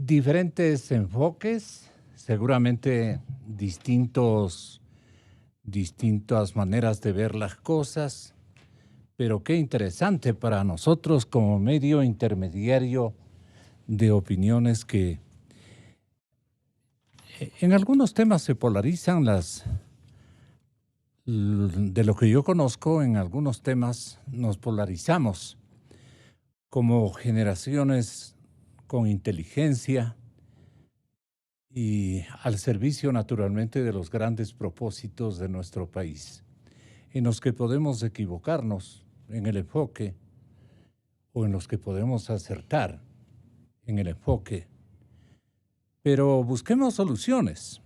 diferentes enfoques, seguramente distintas maneras de ver las cosas, pero qué interesante para nosotros como medio intermediario de opiniones que en algunos temas se polarizan de lo que yo conozco, en algunos temas nos polarizamos como generaciones con inteligencia y al servicio naturalmente de los grandes propósitos de nuestro país, en los que podemos equivocarnos en el enfoque o en los que podemos acertar en el enfoque, pero busquemos soluciones.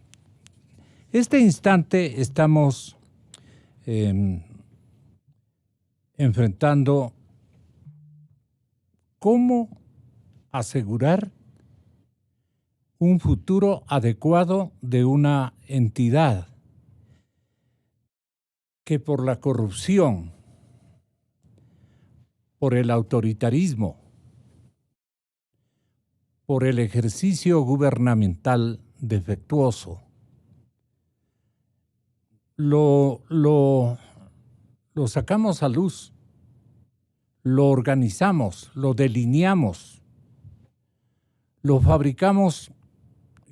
Este instante estamos enfrentando cómo asegurar un futuro adecuado de una entidad que por la corrupción, por el autoritarismo, por el ejercicio gubernamental defectuoso, lo sacamos a luz, lo organizamos, lo delineamos, lo fabricamos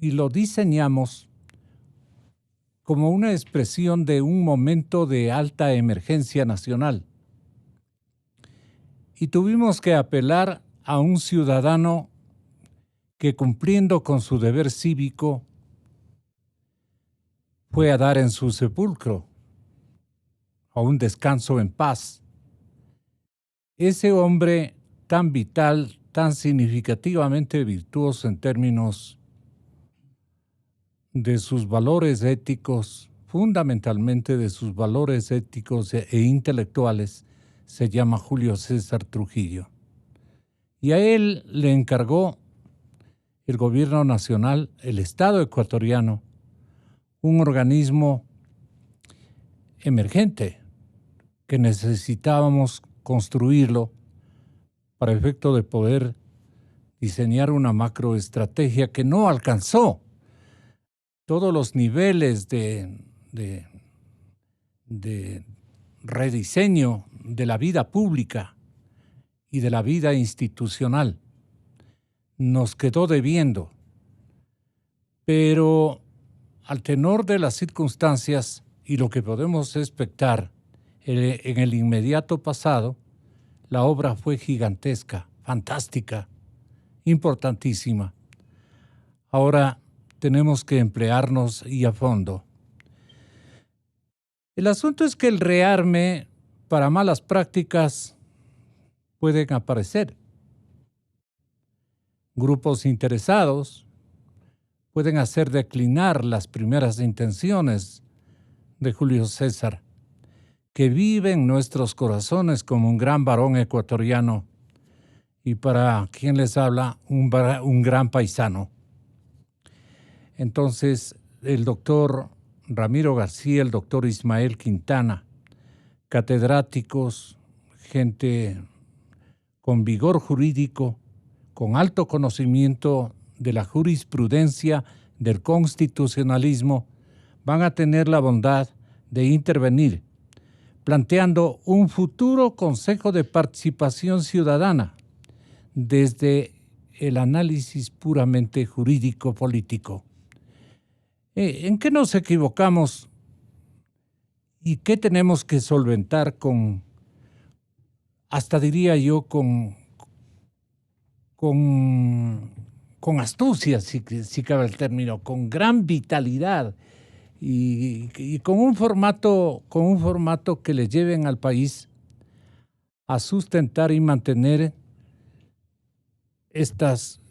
y lo diseñamos como una expresión de un momento de alta emergencia nacional. Y tuvimos que apelar a un ciudadano que, cumpliendo con su deber cívico, fue a dar en su sepulcro, a un descanso en paz. Ese hombre tan vital, tan significativamente virtuoso en términos de sus valores éticos, fundamentalmente de sus valores éticos e intelectuales, se llama Julio César Trujillo. Y a él le encargó el gobierno nacional, el Estado ecuatoriano, un organismo emergente que necesitábamos construirlo para efecto de poder diseñar una macroestrategia que no alcanzó todos los niveles de rediseño de la vida pública y de la vida institucional. Nos quedó debiendo, pero al tenor de las circunstancias y lo que podemos expectar en el inmediato pasado, la obra fue gigantesca, fantástica, importantísima. Ahora tenemos que emplearnos y a fondo. El asunto es que el rearme para malas prácticas pueden aparecer. Grupos interesados pueden hacer declinar las primeras intenciones de Julio César, que vive en nuestros corazones como un gran varón ecuatoriano y para quien les habla, un gran paisano. Entonces, el doctor Ramiro García, el doctor Ismael Quintana, catedráticos, gente con vigor jurídico, con alto conocimiento de la jurisprudencia, del constitucionalismo, van a tener la bondad de intervenir, planteando un futuro Consejo de Participación Ciudadana desde el análisis puramente jurídico-político. ¿En qué nos equivocamos y qué tenemos que solventar hasta diría yo, con astucia, si cabe el término, con gran vitalidad y con un formato que le lleven al país a sustentar y mantener estos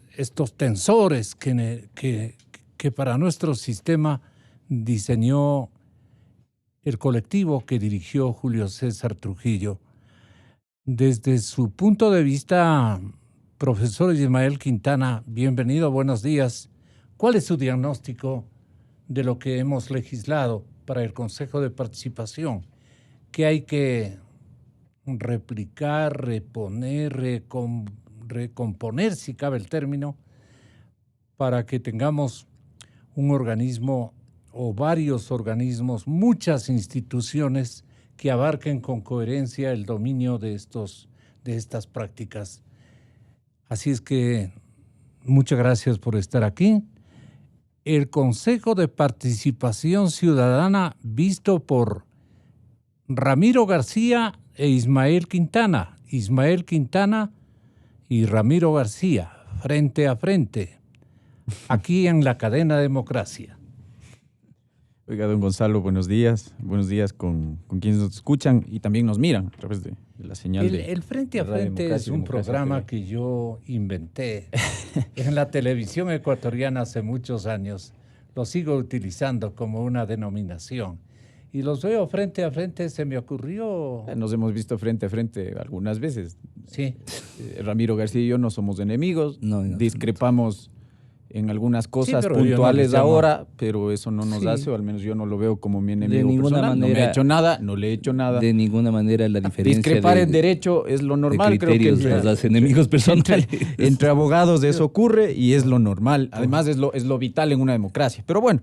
tensores que para nuestro sistema diseñó el colectivo que dirigió Julio César Trujillo. Desde su punto de vista, profesor Ismael Quintana, bienvenido, buenos días. ¿Cuál es su diagnóstico de lo que hemos legislado para el Consejo de Participación? ¿Qué hay que replicar, reponer, recomponer, si cabe el término, para que tengamos un organismo o varios organismos, muchas instituciones que abarquen con coherencia el dominio de estas prácticas. Así es que muchas gracias por estar aquí. El Consejo de Participación Ciudadana visto por Ramiro García e Ismael Quintana. Ismael Quintana y Ramiro García, frente a frente, aquí en la cadena Democracia. Oiga, don Gonzalo, buenos días. Buenos días con quienes nos escuchan y también nos miran a través de la señal. El Frente a Frente es un programa que yo inventé en la televisión ecuatoriana hace muchos años. Lo sigo utilizando como una denominación. Y los veo frente a frente, se me ocurrió... Nos hemos visto frente a frente algunas veces. Sí. Ramiro García y yo no somos enemigos, discrepamos en algunas cosas no puntuales ahora, pero eso no nos hace, o al menos yo no lo veo como mi enemigo personal. No me ha hecho nada, no le he hecho nada. De ninguna manera la diferencia. Discrepar en derecho es lo normal. Creo que nos hace enemigos personales. Entre abogados eso ocurre y es lo normal. Además es lo vital en una democracia. Pero bueno,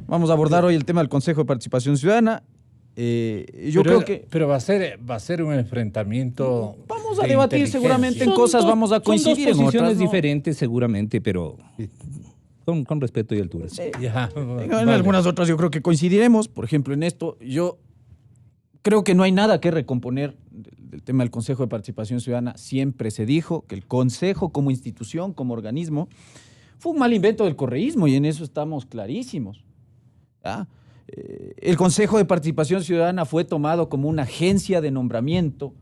vamos a abordar hoy el tema del Consejo de Participación Ciudadana. Pero va a ser un enfrentamiento. Vamos a debatir seguramente en cosas, vamos a coincidir son dos posiciones en otras, ¿no? diferentes seguramente, pero con respeto y altura. En algunas otras yo creo que coincidiremos. Por ejemplo, en esto yo creo que no hay nada que recomponer del tema del Consejo de Participación Ciudadana. Siempre se dijo que el Consejo como institución, como organismo, fue un mal invento del correísmo y en eso estamos clarísimos. ¿Ya? El Consejo de Participación Ciudadana fue tomado como una agencia de nombramiento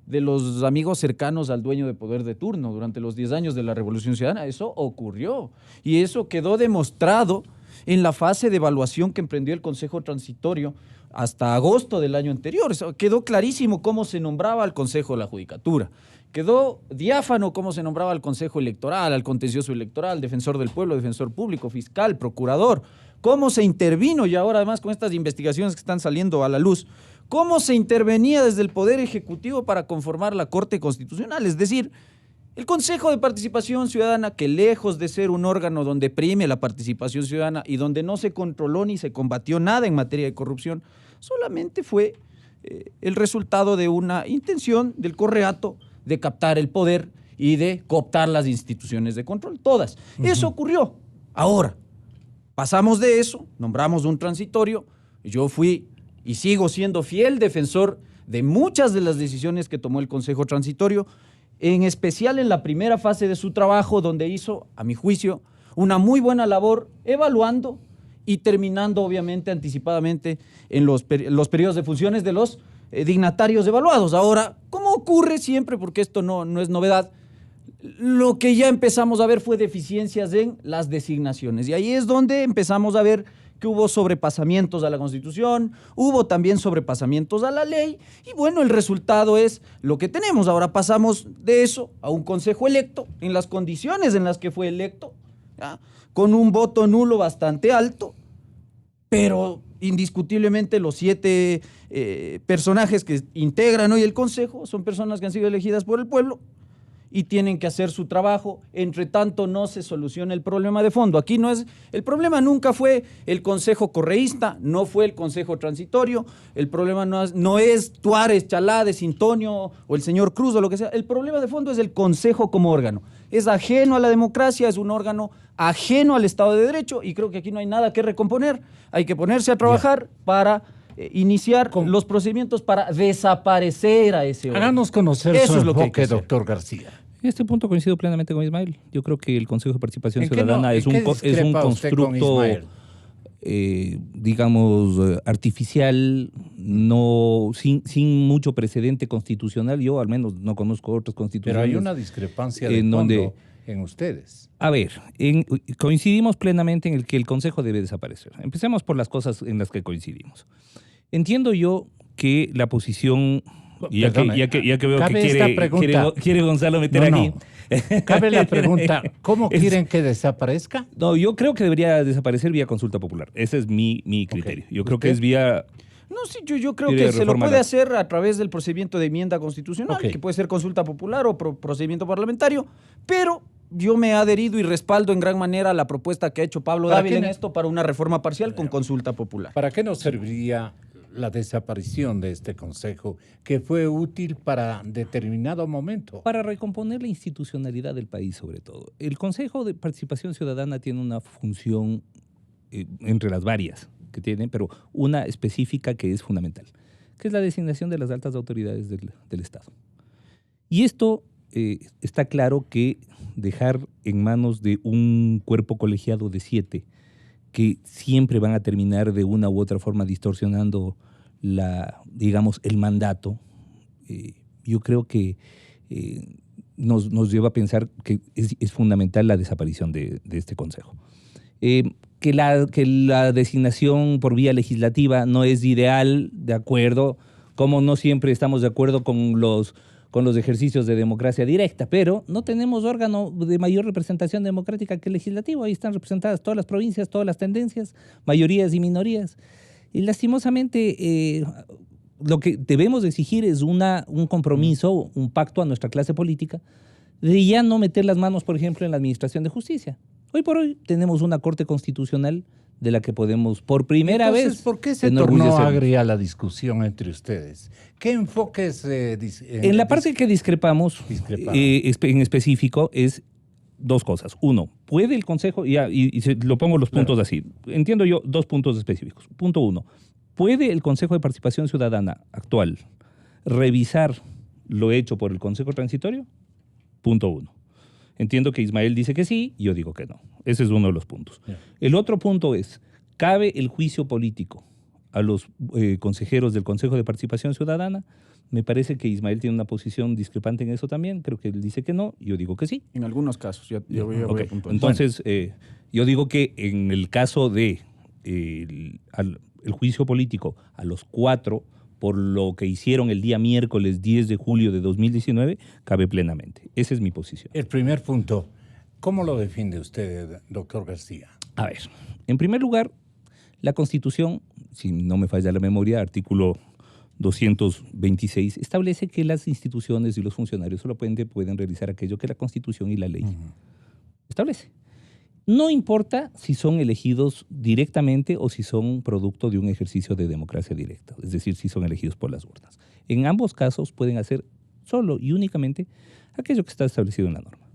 de los amigos cercanos al dueño de poder de turno durante los 10 años de la Revolución Ciudadana. Eso ocurrió y eso quedó demostrado en la fase de evaluación que emprendió el Consejo Transitorio hasta agosto del año anterior. Eso quedó clarísimo cómo se nombraba al Consejo de la Judicatura. Quedó diáfano cómo se nombraba al Consejo Electoral, al Contencioso Electoral, Defensor del Pueblo, Defensor Público, Fiscal, Procurador. Cómo se intervino, y ahora además con estas investigaciones que están saliendo a la luz, cómo se intervenía desde el Poder Ejecutivo para conformar la Corte Constitucional. Es decir, el Consejo de Participación Ciudadana, que lejos de ser un órgano donde prime la participación ciudadana y donde no se controló ni se combatió nada en materia de corrupción, solamente fue el resultado de una intención del correato de captar el poder y de cooptar las instituciones de control, todas. Eso ocurrió. Ahora, pasamos de eso, nombramos un transitorio, yo fui y sigo siendo fiel defensor de muchas de las decisiones que tomó el Consejo Transitorio, en especial en la primera fase de su trabajo, donde hizo, a mi juicio, una muy buena labor evaluando y terminando, obviamente, anticipadamente en los periodos de funciones de los dignatarios evaluados. Ahora, como ocurre siempre, porque esto no es novedad, lo que ya empezamos a ver fue deficiencias en las designaciones. Y ahí es donde empezamos a ver que hubo sobrepasamientos a la Constitución, hubo también sobrepasamientos a la ley, y bueno, el resultado es lo que tenemos. Ahora pasamos de eso a un consejo electo, en las condiciones en las que fue electo, ¿ya? Con un voto nulo bastante alto, pero indiscutiblemente los 7 personajes que integran hoy el Consejo son personas que han sido elegidas por el pueblo y tienen que hacer su trabajo. Entre tanto, no se soluciona el problema de fondo. Aquí el problema nunca fue el Consejo correísta, no fue el Consejo Transitorio, el problema no es Tuárez, Chalá, Sintonio o el señor Cruz o lo que sea. El problema de fondo es el Consejo como órgano. Es ajeno a la democracia, es un órgano ajeno al Estado de Derecho y creo que aquí no hay nada que recomponer. Hay que ponerse a trabajar para iniciar los procedimientos para desaparecer a ese órgano. Háganos conocer Eso su es lo que hay que enfoque, hacer. doctor García. En este punto coincido plenamente con Ismael. Yo creo que el Consejo de Participación ¿En qué Ciudadana no? es ¿En un qué discrepa usted con constructo, Ismael? digamos, artificial, sin mucho precedente constitucional. Yo al menos no conozco otras constituciones. Pero hay una discrepancia de fondo en ustedes. A ver, coincidimos plenamente en el que el Consejo debe desaparecer. Empecemos por las cosas en las que coincidimos. Entiendo yo que la posición, ya que veo que quiere Gonzalo meter aquí. Cabe la pregunta, ¿cómo quieren que desaparezca? No, yo creo que debería desaparecer vía consulta popular. Ese es mi criterio. Yo creo que es vía... No, sí, yo creo que se lo puede hacer a través del procedimiento de enmienda constitucional, que puede ser consulta popular o procedimiento parlamentario, pero yo me he adherido y respaldo en gran manera a la propuesta que ha hecho Pablo Dávila en esto para una reforma parcial con consulta popular. ¿Para qué nos serviría la desaparición de este consejo que fue útil para determinado momento? Para recomponer la institucionalidad del país, sobre todo. El Consejo de Participación Ciudadana tiene una función entre las varias que tiene, pero una específica que es fundamental, que es la designación de las altas autoridades del Estado. Y esto está claro que dejar en manos de un cuerpo colegiado de 7 que siempre van a terminar de una u otra forma distorsionando el mandato, yo creo que nos lleva a pensar que es fundamental la desaparición de este Consejo. Que la designación por vía legislativa no es ideal, de acuerdo, como no siempre estamos de acuerdo con los ejercicios de democracia directa, pero no tenemos órgano de mayor representación democrática que el legislativo. Ahí están representadas todas las provincias, todas las tendencias, mayorías y minorías. Y lastimosamente lo que debemos exigir es un compromiso, un pacto a nuestra clase política de ya no meter las manos, por ejemplo, en la administración de justicia. Hoy por hoy tenemos una Corte Constitucional de la que podemos por primera vez... ¿Por qué se tornó agria la discusión entre ustedes? ¿Qué enfoques? En la parte que discrepamos. En específico es 2 cosas. 1, ¿puede el Consejo, lo pongo los puntos así, entiendo yo 2 puntos específicos. Punto 1, ¿puede el Consejo de Participación Ciudadana actual revisar lo hecho por el Consejo Transitorio? Punto 1. Entiendo que Ismael dice que sí, yo digo que no. Ese es uno de los puntos. El otro punto es, ¿cabe el juicio político a los consejeros del Consejo de Participación Ciudadana? Me parece que Ismael tiene una posición discrepante en eso también. Creo que él dice que no, yo digo que sí. En algunos casos, yo voy a puntualizar. Entonces, yo digo que en el caso de el juicio político a los 4 por lo que hicieron el día miércoles 10 de julio de 2019, cabe plenamente. Esa es mi posición. El primer punto, ¿cómo lo defiende usted, doctor García? A ver, en primer lugar, la Constitución, si no me falla la memoria, artículo 226, establece que las instituciones y los funcionarios solamente pueden realizar aquello que la Constitución y la ley establece. No importa si son elegidos directamente o si son producto de un ejercicio de democracia directa, es decir, si son elegidos por las urnas. En ambos casos pueden hacer solo y únicamente aquello que está establecido en la norma.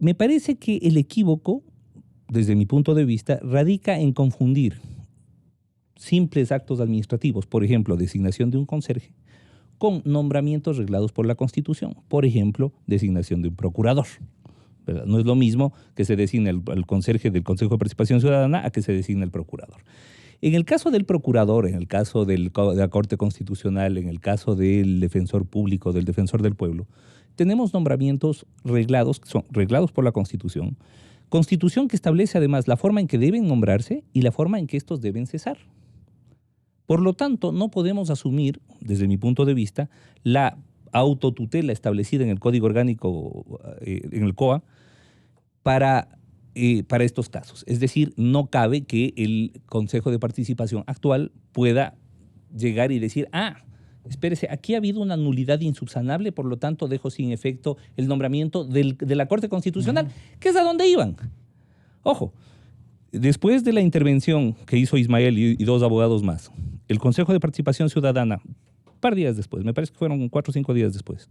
Me parece que el equívoco, desde mi punto de vista, radica en confundir simples actos administrativos, por ejemplo, designación de un conserje, con nombramientos reglados por la Constitución, por ejemplo, designación de un procurador. ¿Verdad? No es lo mismo que se designe al conserje del Consejo de Participación Ciudadana a que se designe el procurador. En el caso del procurador, en el caso de la Corte Constitucional, en el caso del defensor público, del defensor del pueblo, tenemos nombramientos reglados, que son reglados por la Constitución que establece además la forma en que deben nombrarse y la forma en que estos deben cesar. Por lo tanto, no podemos asumir, desde mi punto de vista, la autotutela establecida en el Código Orgánico, en el COA, para estos casos. Es decir, no cabe que el Consejo de Participación actual pueda llegar y decir, espérese, aquí ha habido una nulidad insubsanable, por lo tanto dejo sin efecto el nombramiento de la Corte Constitucional, que es a donde iban. Ojo, después de la intervención que hizo Ismael y 2 abogados más, el Consejo de Participación Ciudadana, un par de días después, me parece que fueron 4 o 5 días después,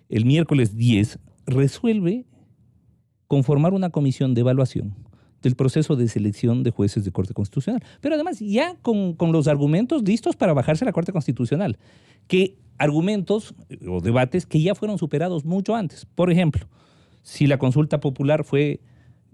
el miércoles 10, resuelve conformar una comisión de evaluación del proceso de selección de jueces de Corte Constitucional. Pero además ya con los argumentos listos para bajarse a la Corte Constitucional. Que argumentos o debates que ya fueron superados mucho antes. Por ejemplo, si la consulta popular fue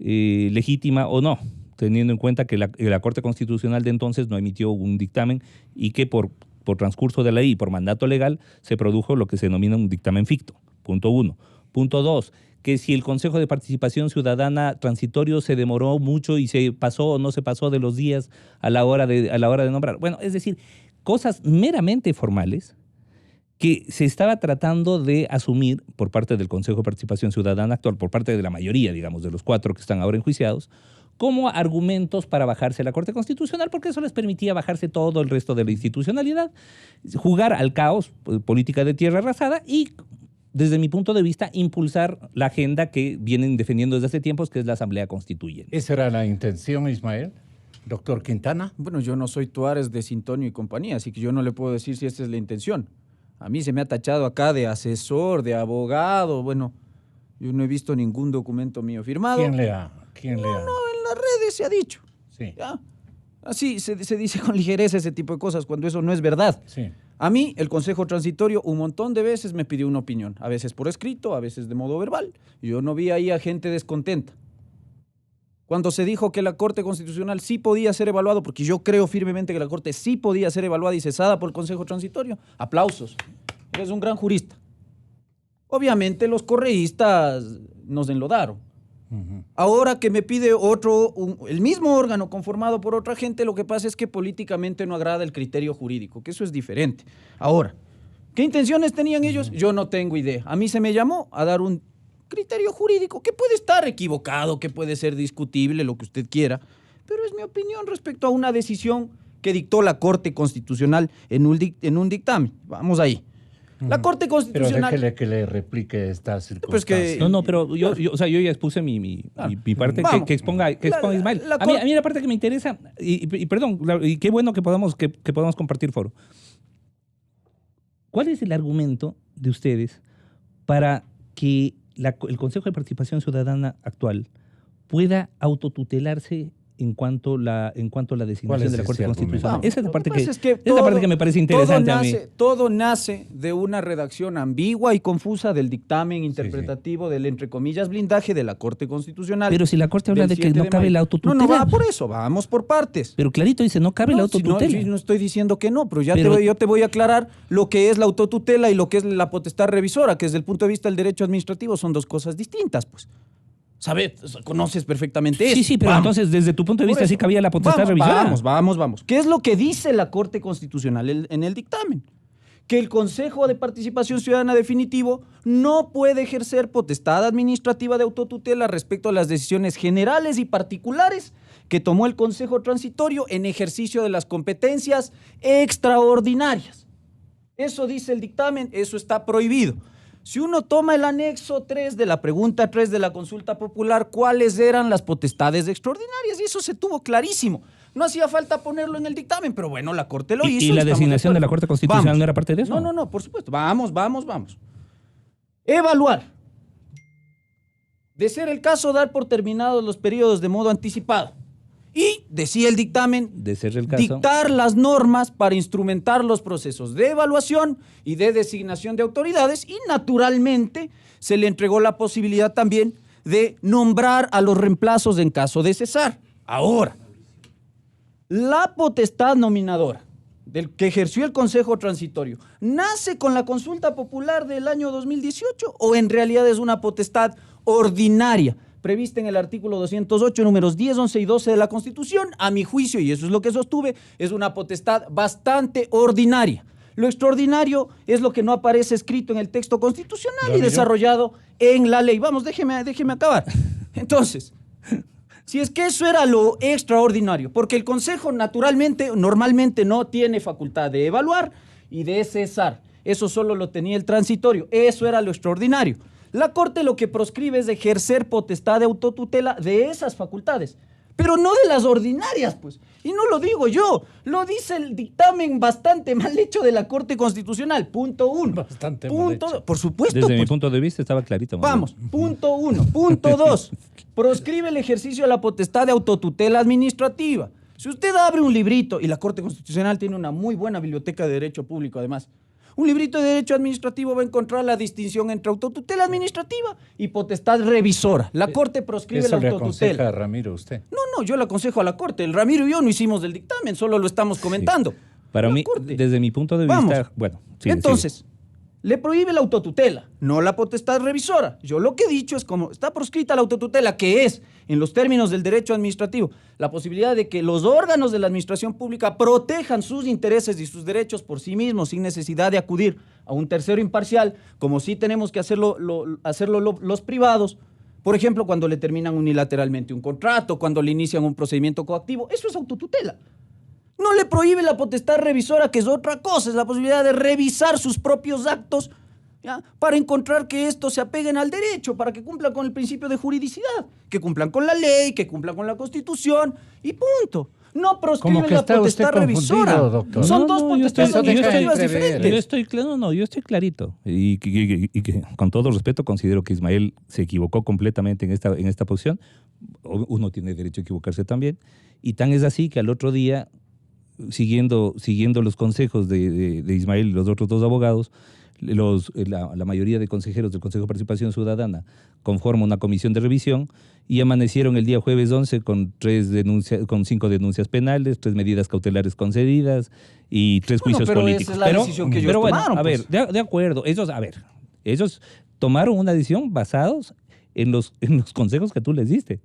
legítima o no, teniendo en cuenta que la Corte Constitucional de entonces no emitió un dictamen y que por transcurso de la ley y por mandato legal se produjo lo que se denomina un dictamen ficto. Punto 1. Punto 2. Que si el Consejo de Participación Ciudadana transitorio se demoró mucho y se pasó o no se pasó de los días a la hora de nombrar. Bueno, es decir, cosas meramente formales que se estaba tratando de asumir por parte del Consejo de Participación Ciudadana actual, por parte de la mayoría, digamos, de los 4 que están ahora enjuiciados, como argumentos para bajarse a la Corte Constitucional, porque eso les permitía bajarse todo el resto de la institucionalidad, jugar al caos, política de tierra arrasada y desde mi punto de vista, impulsar la agenda que vienen defendiendo desde hace tiempos, que es la Asamblea Constituyente. ¿Esa era la intención, Ismael? Doctor Quintana. Bueno, yo no soy Tuárez de Sintonio y compañía, así que yo no le puedo decir si esta es la intención. A mí se me ha tachado acá de asesor, de abogado. Bueno, yo no he visto ningún documento mío firmado. ¿Quién lea? No, en las redes se ha dicho. Sí. ¿Ya? Así se dice con ligereza ese tipo de cosas cuando eso no es verdad. Sí. A mí, el Consejo Transitorio, un montón de veces me pidió una opinión, a veces por escrito, a veces de modo verbal. Yo no vi ahí a gente descontenta. Cuando se dijo que la Corte Constitucional sí podía ser evaluado, porque yo creo firmemente que la Corte sí podía ser evaluada y cesada por el Consejo Transitorio, aplausos. Eres un gran jurista. Obviamente los correístas nos enlodaron. Ahora que me pide el mismo órgano conformado por otra gente, lo que pasa es que políticamente no agrada el criterio jurídico, que eso es diferente. Ahora, ¿qué intenciones tenían ellos? Yo no tengo idea. A mí se me llamó a dar un criterio jurídico que puede estar equivocado, que puede ser discutible, lo que usted quiera, pero es mi opinión respecto a una decisión que dictó la Corte Constitucional en un dictamen. Vamos ahí. La Corte Constitucional... Pero déjele que le replique esta circunstancia. No, pero yo ya expuse mi parte, que exponga Ismael. A mí la parte que me interesa, y perdón, y qué bueno que podamos compartir foro. ¿Cuál es el argumento de ustedes para que el Consejo de Participación Ciudadana actual pueda autotutelarse en cuanto a la designación de la Corte Constitucional? Esa es la parte que me parece interesante a mí. Todo nace de una redacción ambigua y confusa del dictamen interpretativo del, entre comillas, blindaje de la Corte Constitucional. Pero si la Corte habla de que no cabe la autotutela. No va por eso, vamos por partes. Pero clarito dice, no cabe la autotutela. No estoy diciendo que no, pero yo te voy a aclarar lo que es la autotutela y lo que es la potestad revisora, que desde el punto de vista del derecho administrativo son dos cosas distintas, pues. ¿Sabes? Conoces perfectamente eso. Sí, pero entonces, desde tu punto de vista, sí cabía la potestad revisora. Vamos. ¿Qué es lo que dice la Corte Constitucional en el dictamen? Que el Consejo de Participación Ciudadana definitivo no puede ejercer potestad administrativa de autotutela respecto a las decisiones generales y particulares que tomó el Consejo Transitorio en ejercicio de las competencias extraordinarias. Eso dice el dictamen, eso está prohibido. Si uno toma el anexo 3 de la pregunta 3 de la consulta popular, ¿cuáles eran las potestades extraordinarias? Y eso se tuvo clarísimo. No hacía falta ponerlo en el dictamen, pero bueno, la Corte lo hizo. ¿Y la designación de la Corte Constitucional no era parte de eso? No, por supuesto. Vamos. Evaluar. De ser el caso, dar por terminados los periodos de modo anticipado. Y, decía el dictamen, de ser el caso, dictar las normas para instrumentar los procesos de evaluación y de designación de autoridades, y naturalmente se le entregó la posibilidad también de nombrar a los reemplazos en caso de cesar. Ahora, la potestad nominadora del que ejerció el Consejo Transitorio, ¿nace con la consulta popular del año 2018 o en realidad es una potestad ordinaria prevista en el artículo 208, números 10, 11 y 12 de la Constitución? A mi juicio, y eso es lo que sostuve, es una potestad bastante ordinaria. Lo extraordinario es lo que no aparece escrito en el texto constitucional y desarrollado en la ley. Vamos, déjeme acabar. Entonces, si es que eso era lo extraordinario, porque el Consejo normalmente no tiene facultad de evaluar y de cesar. Eso solo lo tenía el transitorio. Eso era lo extraordinario. La Corte lo que proscribe es ejercer potestad de autotutela de esas facultades, pero no de las ordinarias, pues. Y no lo digo yo, lo dice el dictamen bastante mal hecho de la Corte Constitucional. Punto 1. Bastante mal hecho. Por supuesto. Desde mi punto de vista estaba clarito. Vamos, punto 1. Punto 2. Proscribe el ejercicio de la potestad de autotutela administrativa. Si usted abre un librito, y la Corte Constitucional tiene una muy buena biblioteca de derecho público además, un librito de derecho administrativo va a encontrar la distinción entre autotutela administrativa y potestad revisora. La Corte proscribe la autotutela. ¿Eso le aconseja a Ramiro usted? No, yo le aconsejo a la Corte. El Ramiro y yo no hicimos del dictamen, solo lo estamos comentando. Sí. Para mí, desde mi punto de vista... Bueno, sí, entonces, le prohíbe la autotutela, no la potestad revisora. Yo lo que he dicho es como está proscrita la autotutela, que es, en los términos del derecho administrativo, la posibilidad de que los órganos de la administración pública protejan sus intereses y sus derechos por sí mismos sin necesidad de acudir a un tercero imparcial, como sí tenemos que hacerlo los privados. Por ejemplo, cuando le terminan unilateralmente un contrato, cuando le inician un procedimiento coactivo, eso es autotutela. No le prohíbe la potestad revisora, que es otra cosa, es la posibilidad de revisar sus propios actos ¿ya? Para encontrar que estos se apeguen al derecho, para que cumplan con el principio de juridicidad, que cumplan con la ley, que cumplan con la Constitución y punto. No proscriben la potestad revisora. Doctor. Son dos potestades administrativas diferentes. Yo estoy clarito. Y que, con todo respeto, considero que Ismael se equivocó completamente en esta posición. Uno tiene derecho a equivocarse también. Y tan es así que al otro día, siguiendo los consejos de Ismael y los otros dos abogados, la mayoría de consejeros del Consejo de Participación Ciudadana conforman una comisión de revisión y amanecieron el día jueves 11 con 5 denuncias penales, 3 medidas cautelares concedidas y 3 juicios políticos. Esa es la decisión que ellos tomaron. A ver, de acuerdo, ellos tomaron una decisión basados en los consejos que tú les diste.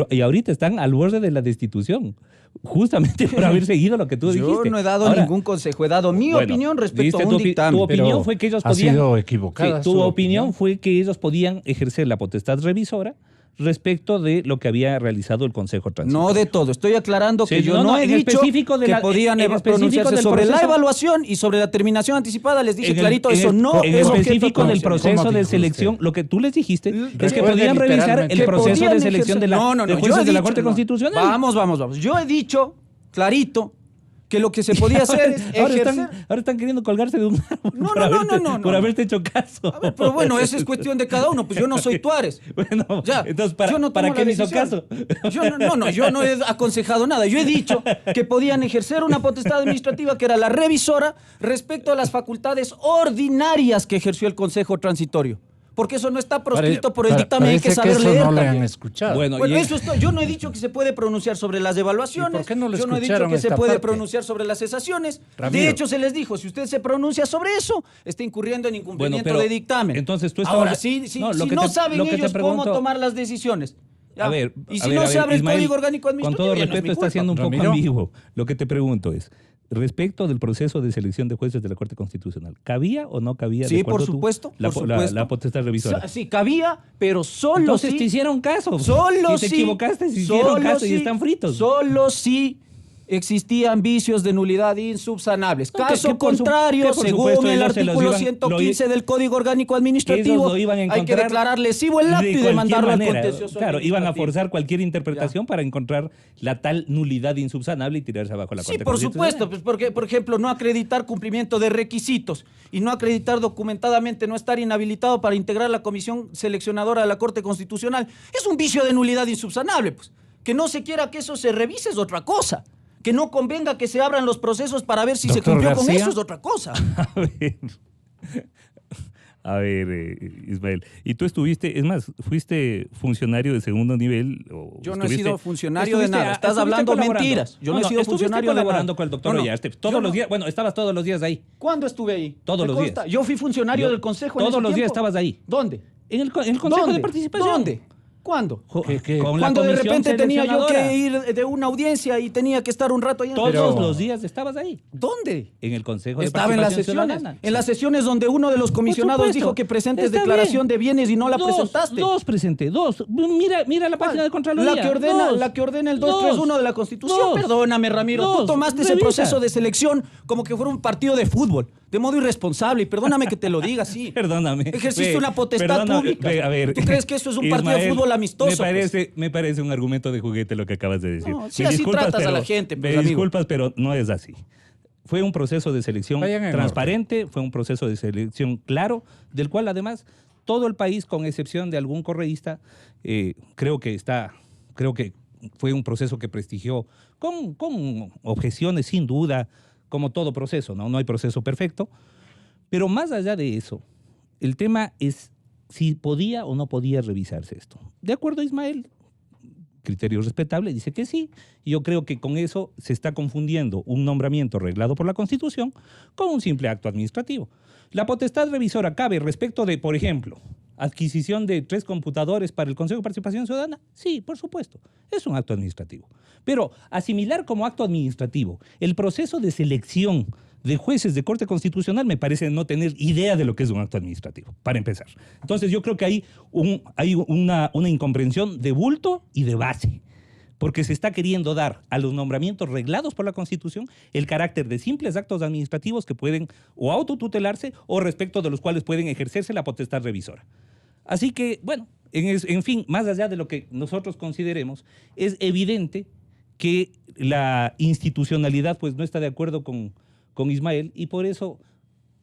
Y ahorita están al borde de la destitución, justamente por haber seguido lo que tú dijiste. Yo no he dado ningún consejo, he dado mi opinión respecto a un dictamen. Tu opinión fue que ellos podían... Ha sido equivocada. Sí, tu opinión fue que ellos podían ejercer la potestad revisora respecto de lo que había realizado el Consejo Transitorio. No de todo, estoy aclarando que yo no he dicho que podían pronunciarse sobre la evaluación y sobre la terminación anticipada. Les dije clarito, eso no es específico del proceso de selección. Lo que tú les dijiste es que podían revisar el proceso de selección de jueces de la Corte Constitucional. Vamos. Yo he dicho clarito que lo que se podía hacer es ejercer... Ahora están queriendo colgarse de un árbol por haberte hecho caso. A ver, pero bueno, esa es cuestión de cada uno. Pues yo no soy Tuárez. Bueno, ya, entonces, ¿para qué me hizo caso? Yo no he aconsejado nada. Yo he dicho que podían ejercer una potestad administrativa que era la revisora respecto a las facultades ordinarias que ejerció el Consejo Transitorio. Porque eso no está proscrito por el dictamen, hay que saber leer no también. Le han escuchado. Bueno, yo no he dicho que se puede pronunciar sobre las evaluaciones. ¿Por qué no lo yo no he dicho que se puede pronunciar sobre las cesaciones. Ramiro. De hecho, se les dijo, si usted se pronuncia sobre eso, está incurriendo en incumplimiento de dictamen. Entonces tú ahora, si no saben ellos cómo tomar las decisiones. Ya. Y si no se abre el Código Orgánico Administrativo, con todo respeto, está siendo un poco ambiguo. Lo que te pregunto es, respecto del proceso de selección de jueces de la Corte Constitucional, ¿cabía o no cabía? Sí, por supuesto. La potestad revisora. Sí, cabía, pero solo Entonces te hicieron caso. Solo si te equivocaste, se hicieron caso y están fritos. Solo si existían vicios de nulidad insubsanables. Caso contrario, según el artículo 115 del Código Orgánico Administrativo, hay que declarar lesivo el acto y demandarlo al contencioso. Claro, iban a forzar cualquier interpretación para encontrar la tal nulidad insubsanable y tirarse abajo la Corte. Sí, por supuesto, pues porque, por ejemplo, no acreditar cumplimiento de requisitos y no acreditar documentadamente no estar inhabilitado para integrar la comisión seleccionadora de la Corte Constitucional es un vicio de nulidad insubsanable, pues. Que no se quiera que eso se revise es otra cosa. Que no convenga que se abran los procesos para ver si se cumplió con eso es otra cosa. A ver, Ismael, y tú fuiste funcionario de segundo nivel. Yo no he sido funcionario de nada, estás hablando mentiras. Yo no he sido funcionario colaborando con el doctor Ollarte. Todos los días, estabas todos los días ahí. ¿Cuándo estuve ahí? Todos los días. Yo fui funcionario del Consejo en ese tiempo. Todos los días estabas ahí. ¿Dónde? En el Consejo de Participación. ¿Dónde? ¿Cuándo? Cuando de repente tenía yo que ir de una audiencia y tenía que estar un rato ahí. Todos los días estabas ahí. ¿Dónde? En el Consejo de Estaba Participación Ciudadana. Ciudadana. En las sesiones donde uno de los comisionados dijo que presentes declaración de bienes y no la presentaste. Dos presenté. Mira la página de Contraloría. La que ordena el 231 de la Constitución. Perdóname, Ramiro. Tú tomaste ese proceso de selección como que fuera un partido de fútbol. De modo irresponsable, y perdóname que te lo diga así. Perdóname. Ejerciste una potestad pública. A ver, ¿tú crees que eso es un partido de fútbol amistoso? Me parece un argumento de juguete lo que acabas de decir. No, si así tratas a la gente, pues, me disculpas, pero no es así. Fue un proceso de selección transparente, fue un proceso de selección claro, del cual además todo el país, con excepción de algún correísta, creo que fue un proceso que prestigió con objeciones sin duda, como todo proceso, ¿no? No hay proceso perfecto. Pero más allá de eso, el tema es si podía o no podía revisarse esto. De acuerdo a Ismael, criterio respetable, dice que sí. Y yo creo que con eso se está confundiendo un nombramiento reglado por la Constitución con un simple acto administrativo. La potestad revisora cabe respecto de, por ejemplo, adquisición de 3 computadores para el Consejo de Participación Ciudadana. Sí, por supuesto, es un acto administrativo. Pero asimilar como acto administrativo el proceso de selección de jueces de Corte Constitucional me parece no tener idea de lo que es un acto administrativo, para empezar. Entonces yo creo que hay una incomprensión de bulto y de base porque se está queriendo dar a los nombramientos reglados por la Constitución el carácter de simples actos administrativos que pueden o autotutelarse o respecto de los cuales pueden ejercerse la potestad revisora. Así que, bueno, en fin, más allá de lo que nosotros consideremos, es evidente que la institucionalidad pues no está de acuerdo con Ismael y por eso,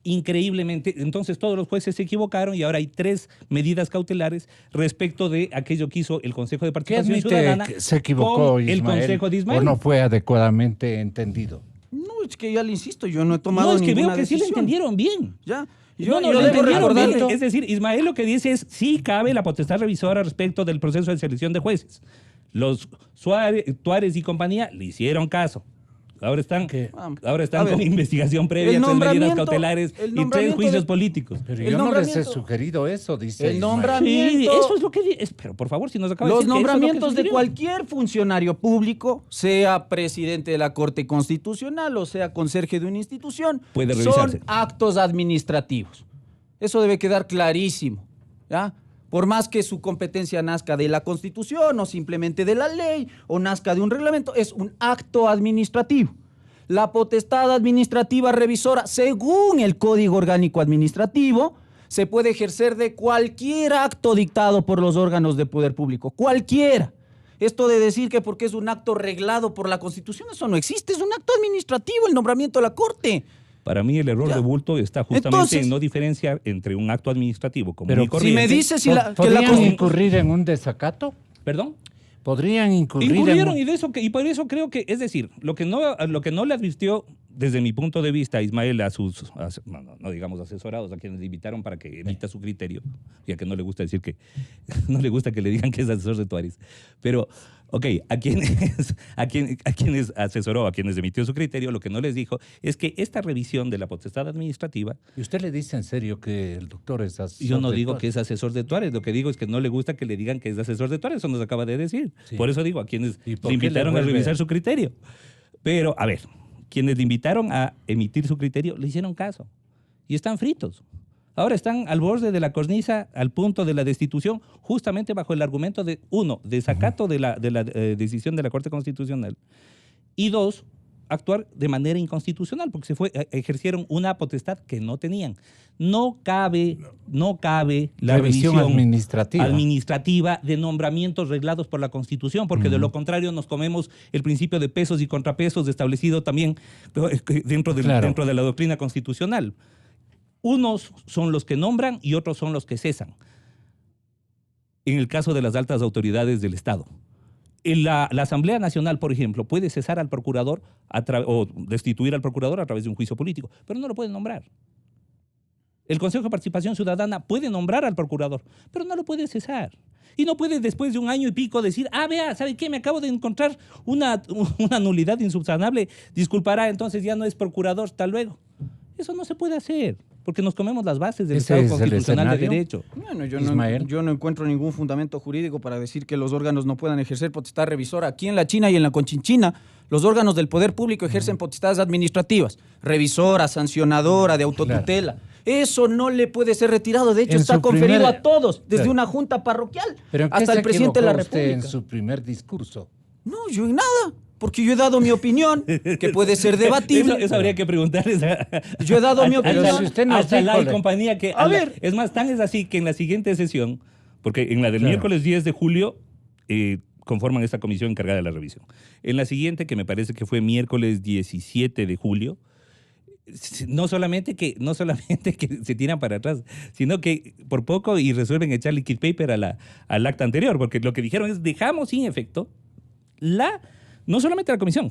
increíblemente, entonces todos los jueces se equivocaron y ahora hay 3 medidas cautelares respecto de aquello que hizo el Consejo de Participación Ciudadana. Que se equivocó con Ismael, el Consejo de Ismael. ¿O no fue adecuadamente entendido? No, es que ya le insisto, yo no he tomado No, es que ninguna veo que decisión. sí lo entendieron bien. Ya. Yo Yo lo debo entendieron bien. recordarle. Es decir, Ismael lo que dice es sí cabe la potestad revisora respecto del proceso de selección de jueces. Los Tuárez y compañía le hicieron caso. Ahora están con investigación previa, 3 medidas cautelares y 3 juicios políticos. Pero yo no les he sugerido eso, dice el Ismael. nombramiento. Sí, eso es lo que dice. Pero por favor, si nos acaba de Los decir que eso es lo que nombramientos de sugirió. cualquier funcionario público, sea presidente de la Corte Constitucional o sea conserje de una institución, Puede revisarse. son actos administrativos. Eso debe quedar clarísimo, ¿ya? Por más que su competencia nazca de la Constitución o simplemente de la ley o nazca de un reglamento, es un acto administrativo. La potestad administrativa revisora, según el Código Orgánico Administrativo, se puede ejercer de cualquier acto dictado por los órganos de poder público, cualquiera. Esto de decir que porque es un acto reglado por la Constitución, eso no existe, es un acto administrativo el nombramiento de la Corte. Para mí el error de bulto está justamente Entonces, en no diferenciar entre un acto administrativo común pero y corriente. Si me dices que la ¿Podrían Constitución... incurrir en un desacato? ¿Perdón? ¿Podrían incurrir Incurrieron en... y por eso creo que, es decir, lo que no le advirtió desde mi punto de vista Ismael a sus, no digamos asesorados, a quienes le invitaron para que emita su criterio, ya que no le gusta decir que, no le gusta que le digan que es asesor de Tuárez, pero, ok, a quienes asesoró, a quienes emitió su criterio, lo que no les dijo es que esta revisión de la potestad administrativa... ¿Y usted le dice en serio que el doctor es asesor? Yo no de digo Tuárez? que es asesor de Tuárez, lo que digo es que no le gusta que le digan que es asesor de Tuárez, eso nos acaba de decir. Sí. Por eso digo, a quienes ¿Y por le qué le invitaron a vuelve? revisar su criterio. Pero, a ver, quienes le invitaron a emitir su criterio le hicieron caso y están fritos. Ahora están al borde de la cornisa, al punto de la destitución, justamente bajo el argumento de, 1, desacato de la decisión de la Corte Constitucional y 2, actuar de manera inconstitucional, porque ejercieron una potestad que no tenían. No cabe la revisión administrativa de nombramientos reglados por la Constitución, porque de lo contrario nos comemos el principio de pesos y contrapesos establecido también dentro de la doctrina constitucional. Unos son los que nombran y otros son los que cesan. En el caso de las altas autoridades del Estado. La Asamblea Nacional, por ejemplo, puede cesar al procurador o destituir al procurador a través de un juicio político, pero no lo puede nombrar. El Consejo de Participación Ciudadana puede nombrar al procurador, pero no lo puede cesar. Y no puede después de 1 año y pico decir, vea, ¿sabe qué? Me acabo de encontrar una nulidad insubsanable. Disculpará, entonces ya no es procurador, hasta luego. Eso no se puede hacer, porque nos comemos las bases del Estado constitucional de derecho. Bueno, yo no encuentro ningún fundamento jurídico para decir que los órganos no puedan ejercer potestad revisora. Aquí en la China y en la Conchinchina, los órganos del poder público ejercen potestades administrativas, revisora, sancionadora, de autotutela. Claro. Eso no le puede ser retirado. De hecho, está conferido a todos, desde una junta parroquial hasta el presidente de la República. En su primer discurso? No, yo en nada. Porque yo he dado mi opinión, que puede ser debatible. Eso habría que preguntarles yo he dado mi opinión. Si usted no a Chalá y compañía. Que es más, tan es así que en la siguiente sesión, porque en la del miércoles 10 de julio conforman esta comisión encargada de la revisión. En la siguiente, que me parece que fue miércoles 17 de julio, no solamente que se tiran para atrás, sino que por poco y resuelven echar liquid paper al acta anterior, porque lo que dijeron es dejamos sin efecto no solamente la comisión,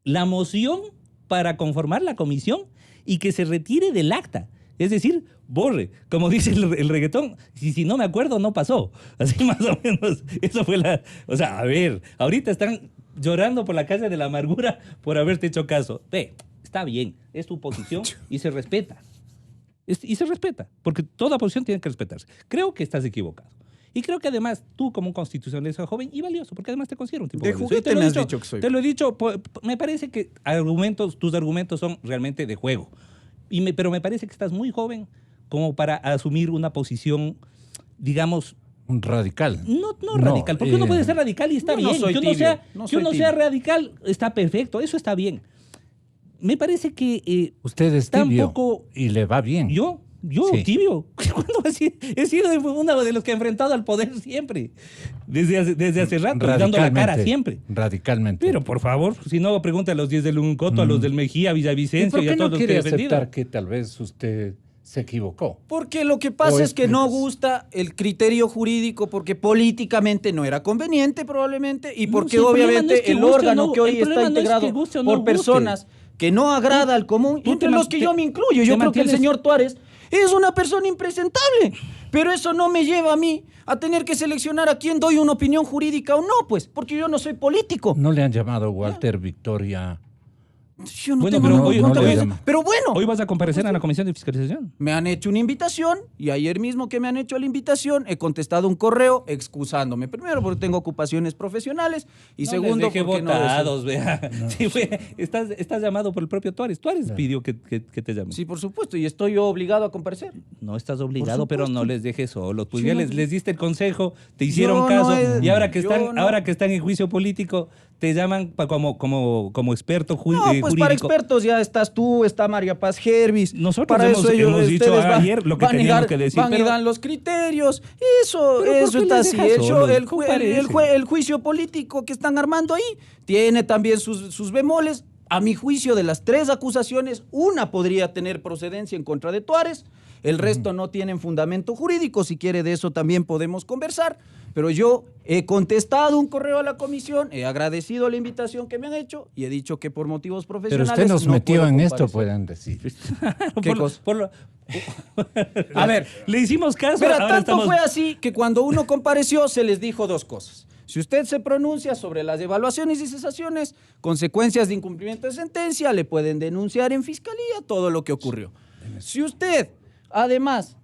la moción para conformar la comisión y que se retire del acta. Es decir, borre. Como dice el reggaetón, si no me acuerdo, no pasó. Así más o menos. Eso fue O sea, a ver, ahorita están llorando por la calle de la amargura por haberte hecho caso. Está bien, es tu posición y se respeta. Y se respeta, porque toda posición tiene que respetarse. Creo que estás equivocado. Y creo que además tú como un constitucionalista joven y valioso, porque además te considero un tipo de valioso. juguete me has dicho que soy. Te lo he dicho, me parece que tus argumentos son realmente de juego. Pero me parece que estás muy joven como para asumir una posición, digamos, Un radical. No radical, porque uno puede ser radical y está bien. Que uno sea radical está perfecto, eso está bien. Me parece que usted es tibio tampoco, y le va bien. Yo sí. Tibio. ¿Cuándo he sido uno de los que ha enfrentado al poder siempre? Desde hace rato, dando la cara siempre. Radicalmente. Pero por favor, si no, pregunte a los 10 del Uncoto, a los del Mejía, a Villavicencio y a todos los que he defendido. ¿Por qué no quiere aceptar que tal vez usted se equivocó? Porque lo que pasa es que no gusta el criterio jurídico, porque políticamente no era conveniente probablemente, y porque obviamente el órgano que hoy está integrado por personas que no agrada al común, entre los que yo me incluyo. Yo creo que el señor Tuárez es una persona impresentable, pero eso no me lleva a mí a tener que seleccionar a quién doy una opinión jurídica o no, pues, porque yo no soy político. ¿No le han llamado Walter Victoria? Yo no tengo pero bueno. Hoy vas a comparecer a la Comisión de Fiscalización. Me han hecho una invitación y ayer mismo que me han hecho la invitación he contestado un correo excusándome. Primero porque tengo ocupaciones profesionales y segundo porque votados, vea. No. Sí, estás llamado por el propio Tuárez. Tuárez pidió que te llamen. Sí, por supuesto, y estoy yo obligado a comparecer. No estás obligado, pero no les dejes solo. Tú ya les diste el consejo, te hicieron caso y ahora que están en juicio político te llaman como experto jurídico. Pues para expertos ya estás tú, está María Paz Gervis. Nosotros hemos dicho ayer lo que teníamos que decir. Van y dan los criterios. Eso está así hecho. El juicio político que están armando ahí tiene también sus bemoles. A mi juicio, de las 3 acusaciones, una podría tener procedencia en contra de Tuárez. El resto no tienen fundamento jurídico. Si quiere, de eso también podemos conversar. Pero yo he contestado un correo a la comisión, he agradecido la invitación que me han hecho y he dicho que por motivos profesionales. Pero usted nos metió en esto, pueden decir. ¿Qué cosa? A ver, le hicimos caso. Pero tanto fue así que cuando uno compareció se les dijo 2 cosas. Si usted se pronuncia sobre las evaluaciones y cesaciones, consecuencias de incumplimiento de sentencia, le pueden denunciar en fiscalía todo lo que ocurrió. Si usted, además,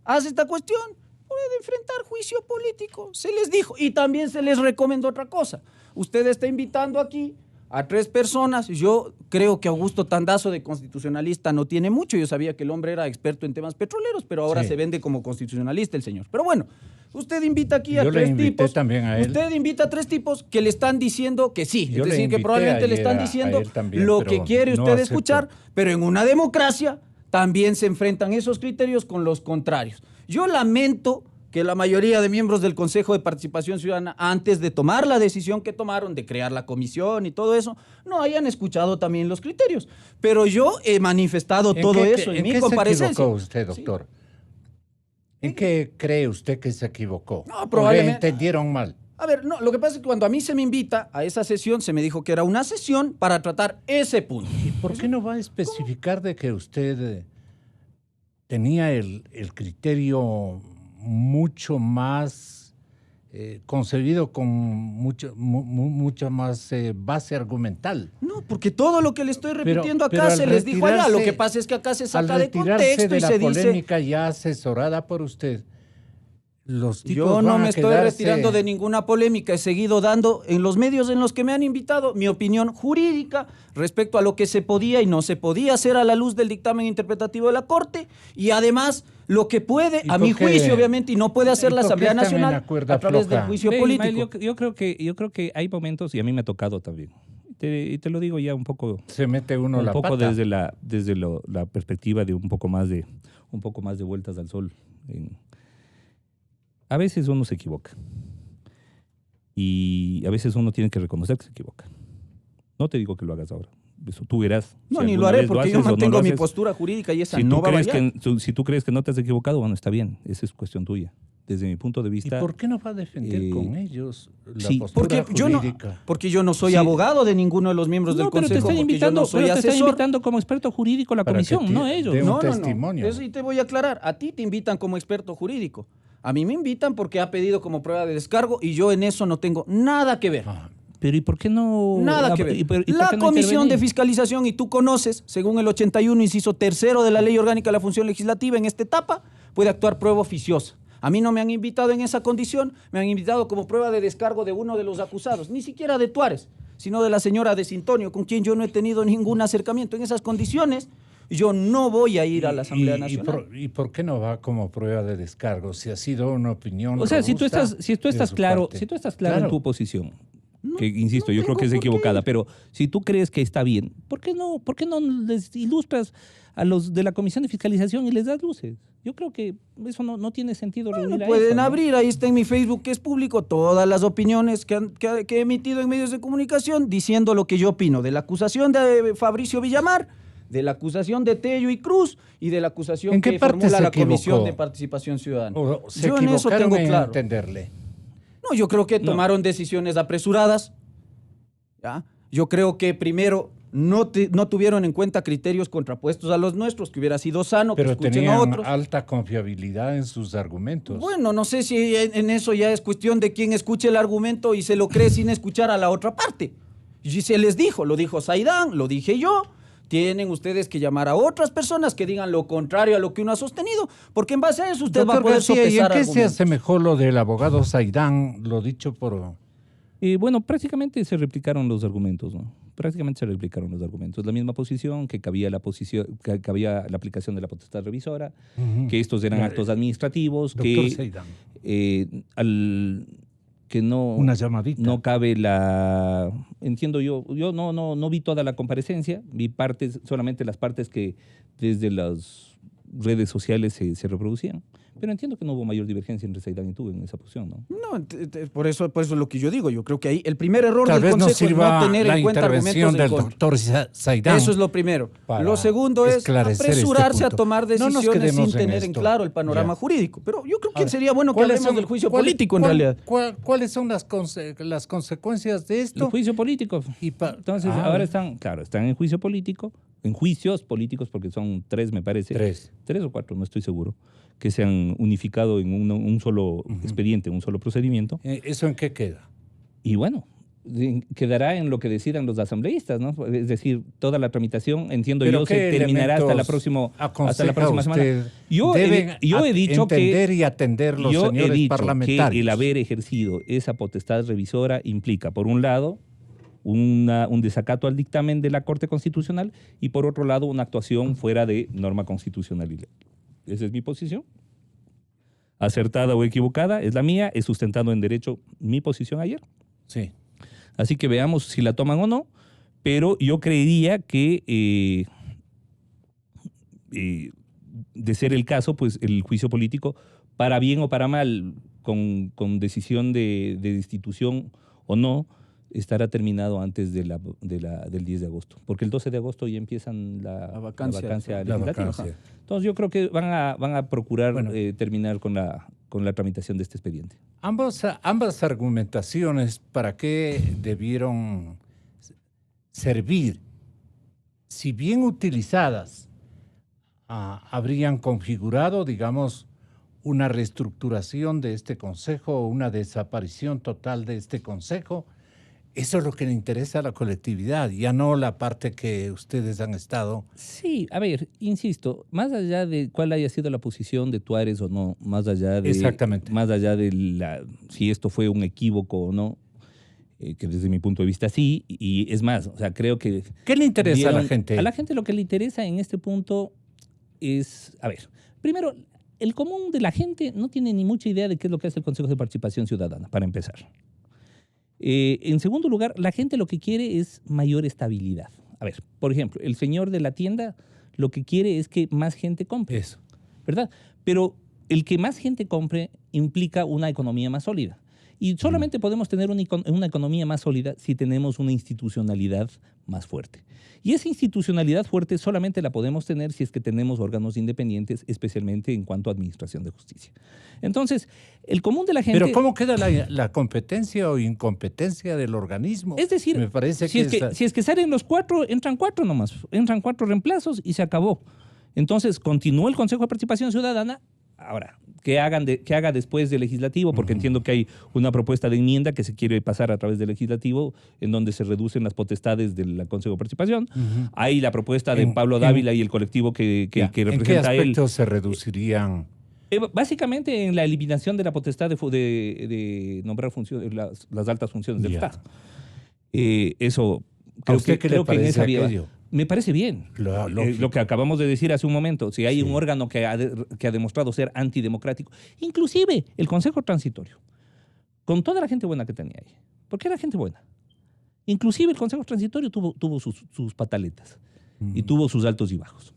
hace esta cuestión, puede enfrentar juicio político. Se les dijo. Y también se les recomendó otra cosa. Usted está invitando aquí a 3 personas. Yo creo que Augusto Tandazo de constitucionalista no tiene mucho. Yo sabía que el hombre era experto en temas petroleros, pero ahora se vende como constitucionalista el señor. Pero bueno, usted invita aquí a 3 tipos. También a él. Usted invita a 3 tipos que le están diciendo que sí. Es decir, que probablemente le están diciendo también, lo que quiere usted escuchar, pero en una democracia también se enfrentan esos criterios con los contrarios. Yo lamento que la mayoría de miembros del Consejo de Participación Ciudadana, antes de tomar la decisión que tomaron de crear la comisión y todo eso, no hayan escuchado también los criterios. Pero yo he manifestado todo eso en mi comparecencia. ¿En qué se equivocó usted, doctor? ¿Sí? ¿En qué cree usted que se equivocó? No, probablemente. ¿O le entendieron mal? A ver, no, lo que pasa es que cuando a mí se me invita a esa sesión, se me dijo que era una sesión para tratar ese punto. ¿Y por qué no va a especificar de que usted tenía el criterio mucho más concebido con mucha más base argumental? No, porque todo lo que le estoy repitiendo acá se les dijo allá. Lo que pasa es que acá se saca de contexto y se dice... la polémica ya asesorada por usted, los tipos yo no me estoy retirando de ninguna polémica. He seguido dando en los medios en los que me han invitado mi opinión jurídica respecto a lo que se podía y no se podía hacer a la luz del dictamen interpretativo de la Corte, y además lo que puede, a mi juicio obviamente, y no puede hacer la Asamblea Nacional a través del juicio político. Yo creo que hay momentos, y a mí me ha tocado también, y te lo digo ya un poco... Se mete uno un la poco pata. desde la perspectiva de un poco más de vueltas al sol. A veces uno se equivoca. Y a veces uno tiene que reconocer que se equivoca. No te digo que lo hagas ahora. Eso tú verás. No, si ni lo haré porque yo mantengo mi postura jurídica y esa no va a variar. Si tú crees que no te has equivocado, bueno, está bien. Esa es cuestión tuya. Desde mi punto de vista... ¿Y por qué no va a defender con ellos la postura jurídica? Porque yo no soy abogado de ninguno de los miembros del Consejo. Pero te estoy invitando como experto jurídico a la comisión, no ellos. No, testimonio. Eso sí te voy a aclarar. A ti te invitan como experto jurídico. A mí me invitan porque ha pedido como prueba de descargo y yo en eso no tengo nada que ver. Pero ¿y por qué no? Nada que ver. La Comisión de Fiscalización, y tú conoces, según el 81, inciso 3º de la Ley Orgánica de la Función Legislativa, en esta etapa puede actuar prueba oficiosa. A mí no me han invitado en esa condición, me han invitado como prueba de descargo de uno de los acusados, ni siquiera de Tuárez, sino de la señora de Sintonio, con quien yo no he tenido ningún acercamiento. En esas condiciones, yo no voy a ir a la Asamblea Nacional. ¿Y por qué no va como prueba de descargo? Si ha sido una opinión O sea, si tú estás claro, parte. si tú estás claro en tu posición, que insisto, yo creo que es equivocada, pero si tú crees que está bien, ¿por qué no les ilustras a los de la Comisión de Fiscalización y les das luces? Yo creo que eso no tiene sentido reunir a Pueden eso, ¿no? abrir, ahí está en mi Facebook, que es público, todas las opiniones que he emitido en medios de comunicación diciendo lo que yo opino de la acusación de Fabricio Villamar, de la acusación de Tello y Cruz y de la acusación ¿En qué que parte formula se la equivocó? Comisión de Participación Ciudadana. Yo en eso tengo claro entenderle. No, yo creo que tomaron decisiones apresuradas. ¿Ya? Yo creo que primero no tuvieron en cuenta criterios contrapuestos a los nuestros, que hubiera sido sano que Pero escuchen tenían a otros. alta confiabilidad en sus argumentos. Bueno, no sé si en eso ya es cuestión de quién escuche el argumento y se lo cree sin escuchar a la otra parte. Y se les dijo, lo dijo Saidán, lo dije yo. Tienen ustedes que llamar a otras personas que digan lo contrario a lo que uno ha sostenido, porque en base a eso usted va a poder García, sopesar ¿y en qué argumentos. se asemejó lo del abogado Saidán, lo dicho por... Bueno, prácticamente se replicaron los argumentos, ¿no? Prácticamente se replicaron los argumentos. La misma posición, que cabía la aplicación de la potestad revisora, que estos eran actos administrativos, Doctor Saidán. Que no, Una llamadita. no cabe la... Entiendo yo no vi toda la comparecencia, vi partes, solamente las partes que desde las redes sociales se reproducían. Pero entiendo que no hubo mayor divergencia entre Saidán y tú en esa posición, ¿no? No, por eso es lo que yo digo. Yo creo que ahí el primer error Tal del vez Consejo es sirva no tener la en cuenta intervención argumentos del en contra. doctor Saidán. Eso es lo primero. Para Lo segundo es esclarecer apresurarse este a punto. tomar No nos decisiones quedemos sin en tener en esto. claro el panorama Ya. jurídico. Pero yo creo A que ver, sería bueno que ¿cuáles hablemos son- del juicio cuál- político en cuál- realidad. ¿Cuáles son las consecuencias de El esto? juicio político. Y Entonces, ahora están en juicio político, en juicios políticos, porque son 3, me parece. 3. 3 o 4, no estoy seguro, que se han unificado en un solo expediente, un solo procedimiento. ¿Eso en qué queda? Y bueno, quedará en lo que decidan los asambleístas, ¿no? Es decir, toda la tramitación, entiendo ¿Pero yo, qué se terminará hasta la elementos próxima aconseja semana. usted? Yo Deben he dicho entender que y atender los yo he señores dicho parlamentarios. que el haber ejercido esa potestad revisora implica, por un lado, un desacato al dictamen de la Corte Constitucional y, por otro lado, una actuación fuera de norma constitucional. Esa es mi posición. Acertada o equivocada, es la mía. He sustentado en derecho mi posición ayer. Sí. Así que veamos si la toman o no. Pero yo creería que, de ser el caso, pues el juicio político, para bien o para mal, con decisión de destitución o no, estará terminado antes del 10 de agosto. Porque el 12 de agosto ya empiezan la vacancia legislativa. vacancia. Entonces yo creo que van a procurar Bueno. terminar con la tramitación de este expediente. Ambas argumentaciones, ¿para qué debieron servir? Si bien utilizadas, habrían configurado, digamos, una reestructuración de este consejo, una desaparición total de este consejo. Eso es lo que le interesa a la colectividad, ya no la parte que ustedes han estado. Sí, a ver, insisto, más allá de cuál haya sido la posición de Tuárez o no, más allá de, Exactamente. más allá de si esto fue un equívoco o no, que desde mi punto de vista sí, y es más, o sea, creo que... ¿Qué le interesa a la gente? A la gente lo que le interesa en este punto es, a ver, primero, el común de la gente no tiene ni mucha idea de qué es lo que hace el Consejo de Participación Ciudadana, para empezar. En segundo lugar, la gente lo que quiere es mayor estabilidad. A ver, por ejemplo, el señor de la tienda lo que quiere es que más gente compre. Eso. ¿Verdad? Pero el que más gente compre implica una economía más sólida. Y solamente podemos tener una economía más sólida si tenemos una institucionalidad más fuerte. Y esa institucionalidad fuerte solamente la podemos tener si es que tenemos órganos independientes, especialmente en cuanto a administración de justicia. Entonces, el común de la gente... Pero ¿cómo queda la competencia o incompetencia del organismo? Es decir, me parece si es que salen los 4, entran 4 nomás. Entran 4 reemplazos y se acabó. Entonces, continúa el Consejo de Participación Ciudadana. Ahora, ¿qué haga después del legislativo? Porque entiendo que hay una propuesta de enmienda que se quiere pasar a través del legislativo en donde se reducen las potestades del Consejo de Participación. Hay la propuesta de Pablo Dávila y el colectivo que representa ¿En qué a él. aspectos se reducirían? Básicamente en la eliminación de la potestad de nombrar funciones, las altas funciones del Estado. Eso ¿A usted qué le creo que en parece esa vía va. aquello? Me parece bien lo que acabamos de decir hace un momento. Si hay un órgano que ha demostrado ser antidemocrático, inclusive el Consejo Transitorio, con toda la gente buena que tenía ahí, porque era gente buena. Inclusive el Consejo Transitorio tuvo sus pataletas y tuvo sus altos y bajos.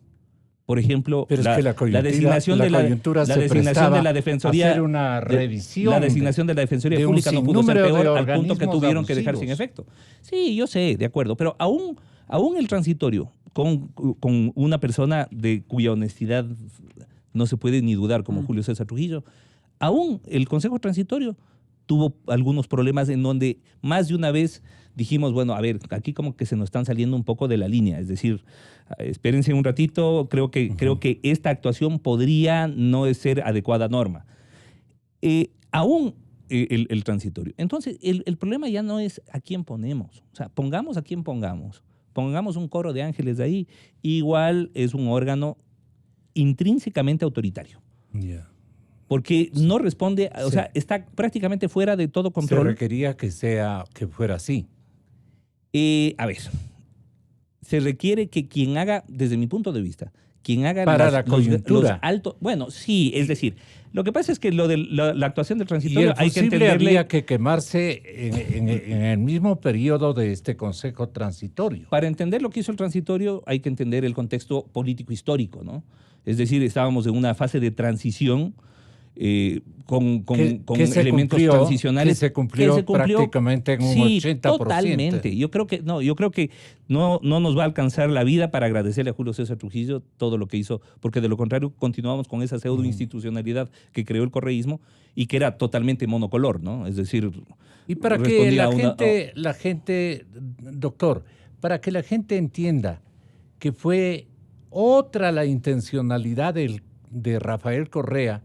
Por ejemplo, la designación de la Defensoría, hacer una revisión la designación de la Defensoría Pública no pudo ser peor al punto que tuvieron que dejar sin efecto. Sí, yo sé, de acuerdo, pero aún el transitorio, con una persona de cuya honestidad no se puede ni dudar, como Julio César Trujillo, aún el Consejo Transitorio tuvo algunos problemas en donde más de una vez dijimos, bueno, a ver, aquí como que se nos están saliendo un poco de la línea, es decir, espérense un ratito, creo que esta actuación podría no ser adecuada norma. Aún el transitorio. Entonces, el problema ya no es a quién ponemos, o sea, pongamos a quién pongamos un coro de ángeles de ahí, igual es un órgano intrínsecamente autoritario. Yeah. Porque no responde, o sea, está prácticamente fuera de todo control. Se requería que fuera así. A ver, se requiere que quien haga, desde mi punto de vista, quien haga para la coyuntura. Los altos, bueno, sí, es decir, lo que pasa es que lo de la actuación del transitorio hay que entenderle. Habría que quemarse en el mismo periodo de este Consejo Transitorio. Para entender lo que hizo el transitorio hay que entender el contexto político histórico, ¿no? Es decir, estábamos en una fase de transición con elementos transicionales. Que se cumplió prácticamente en un 80%. Totalmente. Yo creo que no nos va a alcanzar la vida para agradecerle a Julio César Trujillo todo lo que hizo, porque de lo contrario continuamos con esa pseudo-institucionalidad que creó el correísmo y que era totalmente monocolor, ¿no? Es decir, y para que la gente, doctor, para que la gente entienda que fue otra la intencionalidad de Rafael Correa,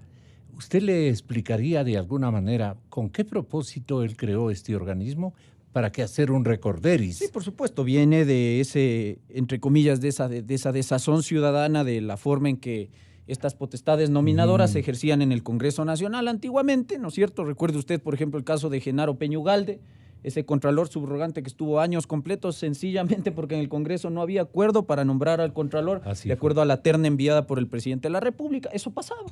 ¿usted le explicaría de alguna manera con qué propósito él creó este organismo? ¿Para qué hacer un recorderis? Sí, por supuesto. Viene de ese, entre comillas, de esa desazón ciudadana, de la forma en que estas potestades nominadoras se ejercían en el Congreso Nacional antiguamente, ¿no es cierto? Recuerde usted, por ejemplo, el caso de Genaro Peña Ugalde, ese contralor subrogante que estuvo años completos sencillamente porque en el Congreso no había acuerdo para nombrar al contralor de acuerdo a la terna enviada por el presidente de la República. Eso pasaba.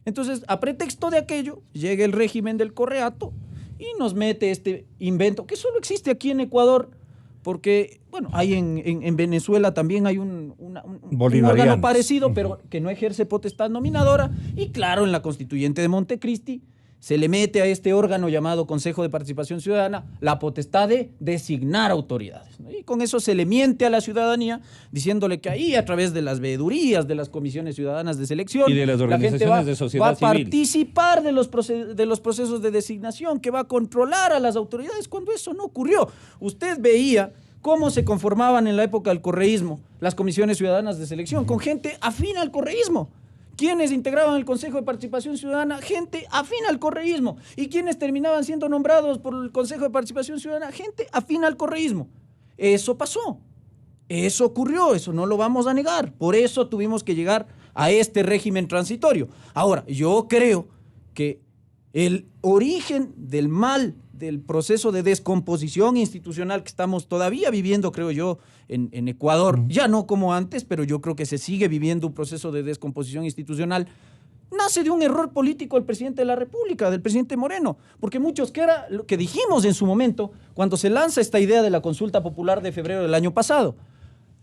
Entonces, a pretexto de aquello, llega el régimen del Correato y nos mete este invento que solo existe aquí en Ecuador, porque, bueno, hay en Venezuela también hay un órgano parecido, pero que no ejerce potestad nominadora, y claro, en la Constituyente de Montecristi se le mete a este órgano llamado Consejo de Participación Ciudadana la potestad de designar autoridades, ¿no? Y con eso se le miente a la ciudadanía diciéndole que ahí, a través de las veedurías, de las comisiones ciudadanas de selección, y de las organizaciones la gente de sociedad va a participar de los procesos de designación, que va a controlar a las autoridades, cuando eso no ocurrió. Usted veía cómo se conformaban en la época del correísmo las comisiones ciudadanas de selección, con gente afín al correísmo. ¿Quiénes integraban el Consejo de Participación Ciudadana? Gente afín al correísmo. ¿Y quiénes terminaban siendo nombrados por el Consejo de Participación Ciudadana? Gente afín al correísmo. Eso pasó. Eso ocurrió. Eso no lo vamos a negar. Por eso tuvimos que llegar a este régimen transitorio. Ahora, yo creo que el origen del mal, del proceso de descomposición institucional que estamos todavía viviendo, creo yo, en Ecuador, ya no como antes, pero yo creo que se sigue viviendo un proceso de descomposición institucional, nace de un error político del presidente de la República, del presidente Moreno, porque muchos, que era lo que dijimos en su momento, cuando se lanza esta idea de la consulta popular de febrero del año pasado,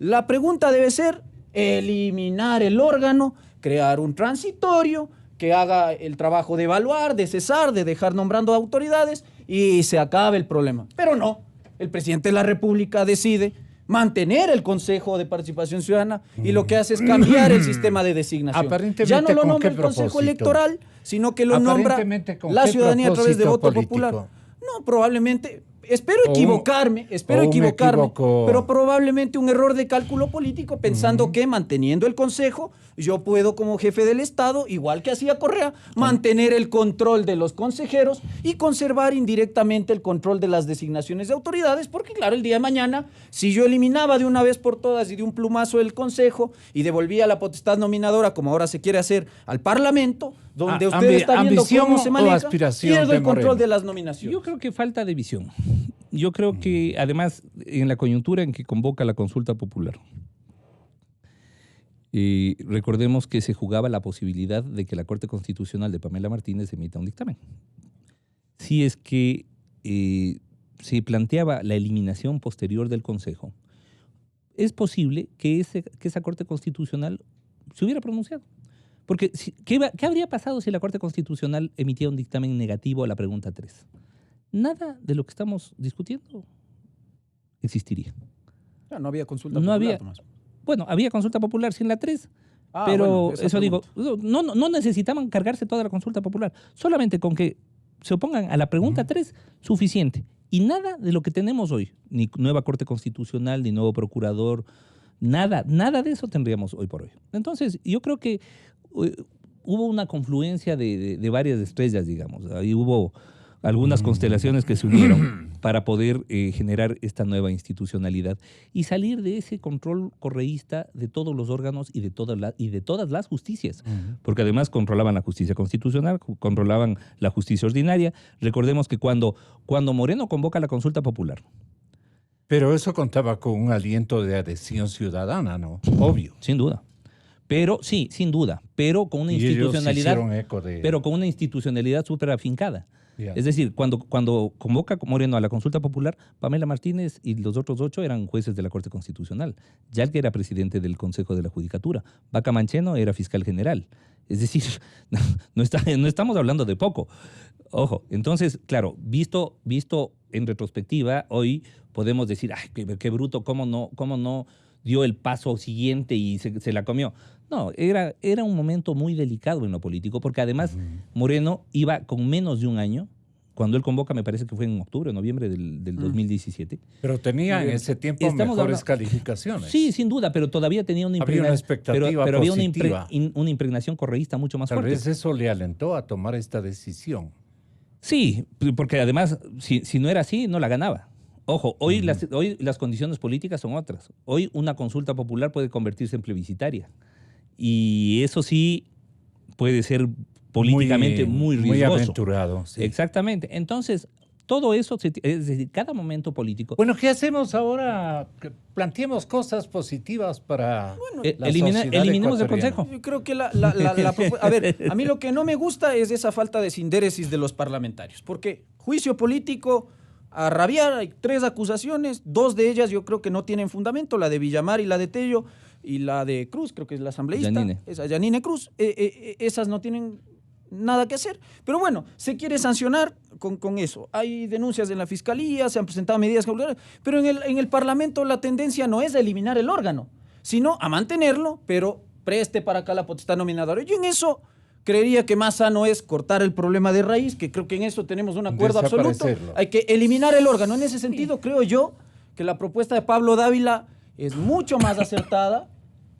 la pregunta debe ser eliminar el órgano, crear un transitorio que haga el trabajo de evaluar, de cesar, de dejar nombrando autoridades y se acabe el problema. Pero no, el presidente de la República decide mantener el Consejo de Participación Ciudadana y lo que hace es cambiar el sistema de designación. Ya no lo nombra el Consejo Electoral, sino que lo nombra la ciudadanía a través de voto popular. No, probablemente, espero equivocarme, pero probablemente un error de cálculo político, pensando que manteniendo el Consejo, yo puedo, como jefe del Estado, igual que hacía Correa, mantener el control de los consejeros y conservar indirectamente el control de las designaciones de autoridades, porque claro, el día de mañana, si yo eliminaba de una vez por todas y de un plumazo el Consejo y devolvía la potestad nominadora, como ahora se quiere hacer, al Parlamento, donde usted está viendo cómo se maneja, pierdo el control de las nominaciones. Yo creo que falta de visión. yo creo que además en la coyuntura en que convoca la consulta popular, recordemos que se jugaba la posibilidad de que la Corte Constitucional de Pamela Martínez emita un dictamen. Si es que se planteaba la eliminación posterior del Consejo, es posible que esa Corte Constitucional se hubiera pronunciado. Porque, ¿qué habría pasado si la Corte Constitucional emitía un dictamen negativo a la pregunta 3? Nada de lo que estamos discutiendo existiría. No había consulta popular, Tomás. Bueno, había consulta popular sin la 3, pero bueno, eso digo, no necesitaban cargarse toda la consulta popular. Solamente con que se opongan a la pregunta 3, suficiente. Y nada de lo que tenemos hoy, ni nueva Corte Constitucional, ni nuevo procurador, nada de eso tendríamos hoy por hoy. Entonces, yo creo que hubo una confluencia de varias estrellas, digamos. Ahí hubo algunas constelaciones que se unieron para poder generar esta nueva institucionalidad y salir de ese control correísta de todos los órganos y de todas las justicias. Porque además controlaban la justicia constitucional, controlaban la justicia ordinaria. Recordemos que cuando Moreno convoca la consulta popular. Pero eso contaba con un aliento de adhesión ciudadana, ¿no? Obvio. Sin duda. Pero sí, sin duda. Pero con una institucionalidad. Pero con una institucionalidad súper afincada. Yeah. Es decir, cuando convoca Moreno a la consulta popular, Pamela Martínez y los otros 8 eran jueces de la Corte Constitucional. Yalke era presidente del Consejo de la Judicatura. Vaca Mancheno era fiscal general. Es decir, no estamos hablando de poco. Ojo, entonces, claro, visto en retrospectiva, hoy podemos decir, ay, qué bruto, cómo no dio el paso siguiente y se la comió. No, era un momento muy delicado en lo político, porque además Moreno iba con menos de un año, cuando él convoca, me parece que fue en octubre o noviembre del 2017. Pero tenía en ese tiempo mejores calificaciones. Sí, sin duda, pero todavía tenía una expectativa pero había positiva. una impregnación correísta mucho más fuerte. Tal vez eso le alentó a tomar esta decisión. Sí, porque además, si no era así, no la ganaba. Ojo, hoy las condiciones políticas son otras. Hoy una consulta popular puede convertirse en plebiscitaria. Y eso sí puede ser políticamente muy riesgoso. Muy aventurado. Sí. Exactamente. Entonces, todo eso, es decir, cada momento político. Bueno, ¿qué hacemos ahora? Planteemos cosas positivas para la sociedad eliminemos el Consejo. Yo creo que a ver, a mí lo que no me gusta es esa falta de sindéresis de los parlamentarios. Porque juicio político, a rabiar, hay 3 acusaciones, 2 de ellas yo creo que no tienen fundamento, la de Villamar y la de Tello, y la de Cruz, creo que es la asambleísta, Yanine Cruz, esas no tienen nada que hacer. Pero bueno, se quiere sancionar con eso. Hay denuncias en la Fiscalía, se han presentado medidas cautelares, pero en el Parlamento la tendencia no es a eliminar el órgano, sino a mantenerlo, pero preste para acá la potestad nominadora. Yo en eso creería que más sano es cortar el problema de raíz, que creo que en eso tenemos un acuerdo absoluto. Hay que eliminar el órgano. En ese sentido, creo yo que la propuesta de Pablo Dávila es mucho más acertada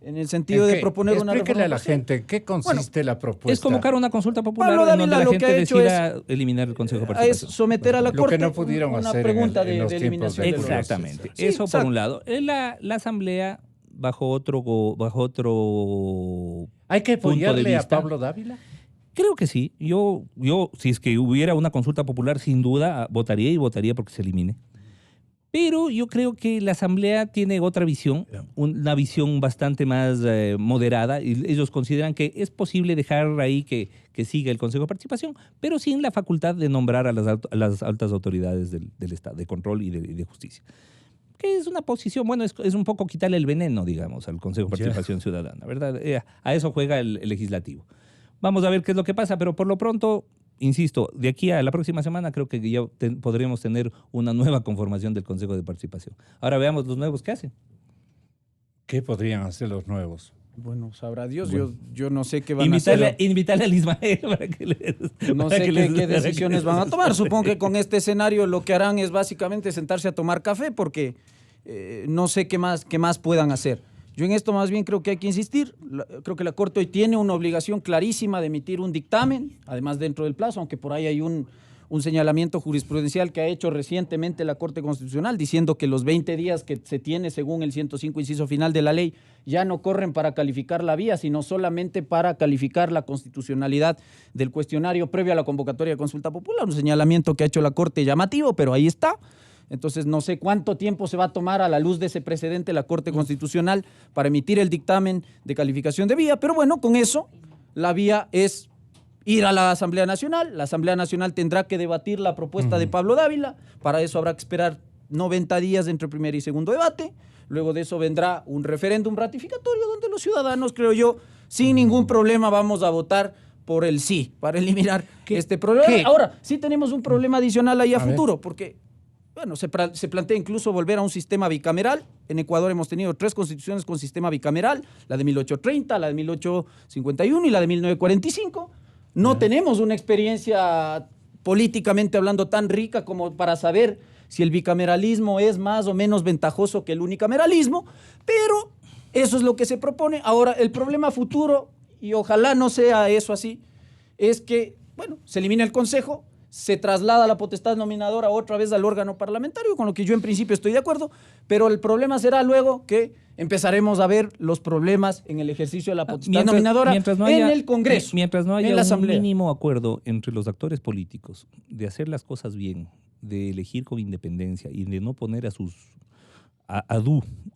en el sentido de proponer una reforma. Explíquele a la gente qué consiste la propuesta. Es convocar una consulta popular en donde la gente decida eliminar el Consejo de Participación. Es someter a la Corte lo que no pudieron una hacer pregunta en los de eliminación. Exactamente. Eso por un lado. La Asamblea bajo otro ¿Hay que apoyarle a Pablo Dávila? Creo que sí. Yo, si es que hubiera una consulta popular, sin duda votaría porque se elimine. Pero yo creo que la Asamblea tiene otra visión, una visión bastante más moderada, y ellos consideran que es posible dejar ahí que siga el Consejo de Participación, pero sin la facultad de nombrar a las altas autoridades del Estado, de control y de justicia. Que es una posición, bueno, es un poco quitarle el veneno, digamos, al Consejo de Participación Ciudadana, ¿verdad? A eso juega el legislativo. Vamos a ver qué es lo que pasa, pero por lo pronto, insisto, de aquí a la próxima semana creo que ya podremos tener una nueva conformación del Consejo de Participación. Ahora veamos los nuevos que hacen. ¿Qué podrían hacer los nuevos? Bueno, sabrá Dios, bueno, yo no sé qué van a hacer. Invitarle al Ismael para que no sé qué decisiones van a tomar. Supongo que con este escenario lo que harán es básicamente sentarse a tomar café porque no sé qué más puedan hacer. Yo en esto más bien creo que hay que insistir. Creo que la Corte hoy tiene una obligación clarísima de emitir un dictamen, además dentro del plazo, aunque por ahí hay un señalamiento jurisprudencial que ha hecho recientemente la Corte Constitucional diciendo que los 20 días que se tiene según el 105 inciso final de la ley ya no corren para calificar la vía, sino solamente para calificar la constitucionalidad del cuestionario previo a la convocatoria de consulta popular. Un señalamiento que ha hecho la Corte llamativo, pero ahí está. Entonces, no sé cuánto tiempo se va a tomar a la luz de ese precedente la Corte Constitucional para emitir el dictamen de calificación de vía, pero bueno, con eso la vía es ir a la Asamblea Nacional. La Asamblea Nacional tendrá que debatir la propuesta de Pablo Dávila. Para eso habrá que esperar 90 días entre primer y segundo debate. Luego de eso vendrá un referéndum ratificatorio donde los ciudadanos, creo yo, sin ningún problema vamos a votar por el sí, para eliminar este problema. Ahora, sí tenemos un problema adicional ahí a futuro, porque bueno, se plantea incluso volver a un sistema bicameral. En Ecuador hemos tenido 3 constituciones con sistema bicameral, la de 1830, la de 1851 y la de 1945. No tenemos una experiencia políticamente hablando tan rica como para saber si el bicameralismo es más o menos ventajoso que el unicameralismo, pero eso es lo que se propone. Ahora, el problema futuro, y ojalá no sea eso así, es que, bueno, se elimina el Consejo, se traslada la potestad nominadora otra vez al órgano parlamentario, con lo que yo en principio estoy de acuerdo, pero el problema será luego que empezaremos a ver los problemas en el ejercicio de la potestad nominadora en el Congreso, mientras no haya en la un Asamblea. mínimo acuerdo entre los actores políticos de hacer las cosas bien, de elegir con independencia y de no poner a sus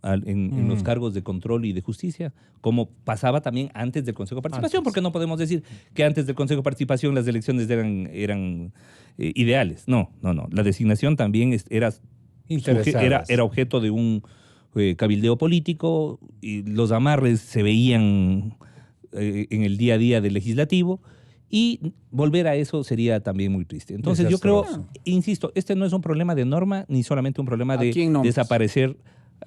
en los cargos de control y de justicia, como pasaba también antes del Consejo de Participación, porque no podemos decir que antes del Consejo de Participación las elecciones eran ideales. No. La designación también era objeto de un cabildeo político, y los amarres se veían en el día a día del legislativo, y volver a eso sería también muy triste. Entonces yo creo, insisto, este no es un problema de norma ni solamente un problema de desaparecer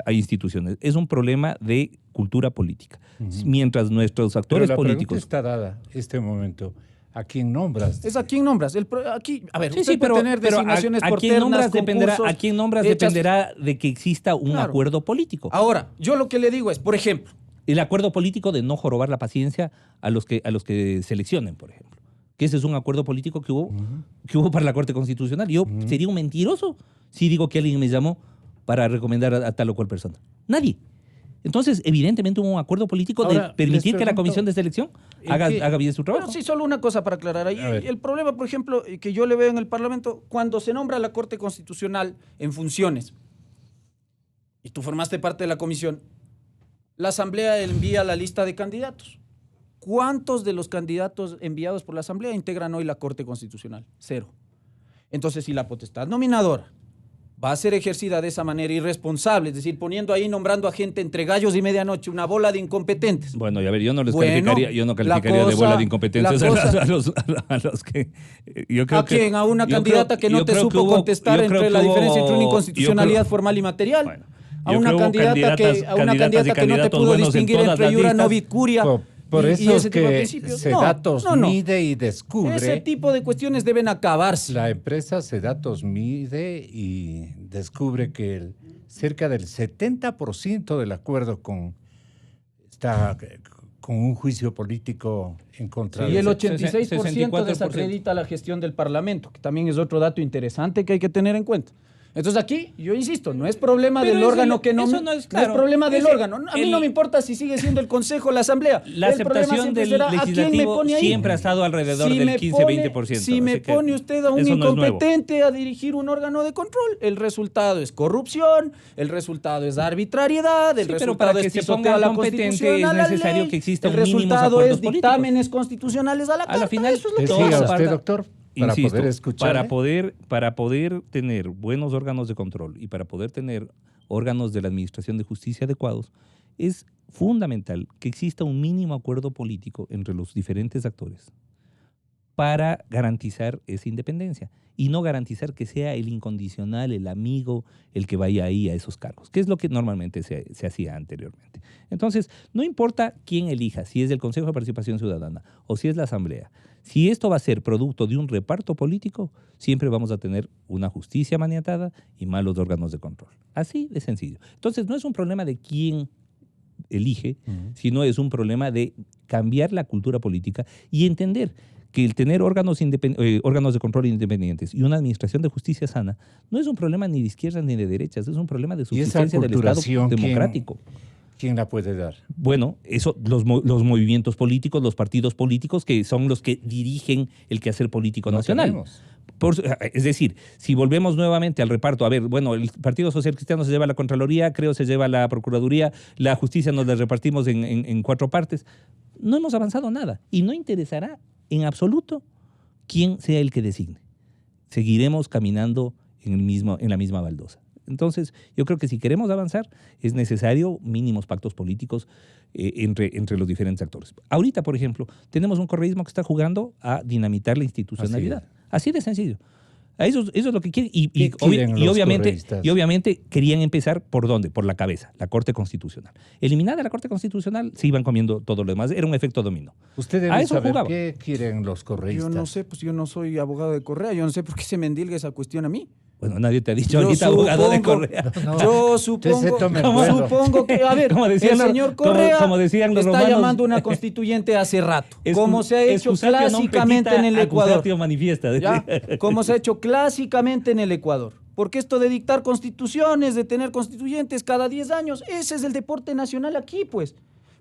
a instituciones. Es un problema de cultura política. Mientras nuestros actores políticos... está dada este momento. ¿A quién nombras? Es a quién nombras. Aquí, a ver, sí, puede tener designaciones por ternas, concursos, a quién nombras dependerá de que exista un acuerdo político. Ahora, yo lo que le digo es, por ejemplo, el acuerdo político de no jorobar la paciencia a los que seleccionen, por ejemplo. Que ese es un acuerdo político que hubo para la Corte Constitucional. Yo sería un mentiroso si digo que alguien me llamó para recomendar a tal o cual persona. Nadie. Entonces, evidentemente hubo un acuerdo político de permitir que la comisión de selección haga bien su trabajo. Bueno, sí, solo una cosa para aclarar ahí. El problema, por ejemplo, que yo le veo en el Parlamento, cuando se nombra la Corte Constitucional en funciones, y tú formaste parte de la comisión, la Asamblea envía la lista de candidatos. ¿Cuántos de los candidatos enviados por la Asamblea integran hoy la Corte Constitucional? 0. Entonces, si la potestad nominadora va a ser ejercida de esa manera irresponsable, es decir, poniendo ahí, nombrando a gente entre gallos y medianoche, una bola de incompetentes. Bueno, y a ver, yo no calificaría de bola de incompetentes a los que... Yo creo ¿A quién? ¿A una candidata que no te supo contestar entre la diferencia entre una inconstitucionalidad formal y material? Bueno, a una candidata que no te pudo distinguir entre iura novit curia. Por eso es que Sedatos mide y descubre. Ese tipo de cuestiones deben acabarse. La empresa Sedatos mide y descubre que cerca del 70% del acuerdo está con un juicio político en contra de... Y el 86% desacredita la gestión del Parlamento, que también es otro dato interesante que hay que tener en cuenta. Entonces aquí, yo insisto, no es problema del órgano que no es problema del órgano. A mí no me importa si sigue siendo el Consejo o la Asamblea. La aceptación del legislativo siempre ha estado alrededor del 15-20%. Si me pone usted a un incompetente a dirigir un órgano de control, el resultado es corrupción, el resultado es arbitrariedad, el resultado es pisoteo a la Constitución, a la ley, el resultado es dictámenes constitucionales a la Carta. Eso es lo que siga usted, doctor. Para poder tener buenos órganos de control y para poder tener órganos de la administración de justicia adecuados, es fundamental que exista un mínimo acuerdo político entre los diferentes actores para garantizar esa independencia y no garantizar que sea el incondicional, el amigo, el que vaya ahí a esos cargos, que es lo que normalmente se hacía anteriormente. Entonces, no importa quién elija, si es el Consejo de Participación Ciudadana o si es la Asamblea, si esto va a ser producto de un reparto político, siempre vamos a tener una justicia maniatada y malos órganos de control. Así de sencillo. Entonces, no es un problema de quién elige, sino es un problema de cambiar la cultura política y entender que el tener órganos de control independientes y una administración de justicia sana no es un problema ni de izquierdas ni de derechas, es un problema de subsistencia del Estado democrático. ¿Quién la puede dar? Bueno, eso, los movimientos políticos, los partidos políticos, que son los que dirigen el quehacer político nacional. Es decir, si volvemos nuevamente al reparto, a ver, bueno, el Partido Social Cristiano se lleva la Contraloría, creo se lleva la Procuraduría, la justicia nos la repartimos en 4 partes. No hemos avanzado nada y no interesará en absoluto quién sea el que designe. Seguiremos caminando en la misma baldosa. Entonces, yo creo que si queremos avanzar, es necesario mínimos pactos políticos entre los diferentes actores. Ahorita, por ejemplo, tenemos un correísmo que está jugando a dinamitar la institucionalidad. Así de sencillo. Eso es lo que quieren. Y obviamente querían empezar ¿por dónde? Por la cabeza, la Corte Constitucional. Eliminada la Corte Constitucional, se iban comiendo todo lo demás. Era un efecto dominó. Usted debe saber qué quieren los correístas. Yo no sé, pues yo no soy abogado de Correa. Yo no sé por qué se me endilga esa cuestión a mí. Bueno, nadie te ha dicho ahorita abogado de Correa. Yo supongo que, a ver, el señor Correa como decían los está romanos, llamando una constituyente hace rato, como se ha hecho clásicamente en el Ecuador. ¿Ya? Como se ha hecho clásicamente en el Ecuador. Porque esto de dictar constituciones, de tener constituyentes cada 10 años, ese es el deporte nacional aquí, pues.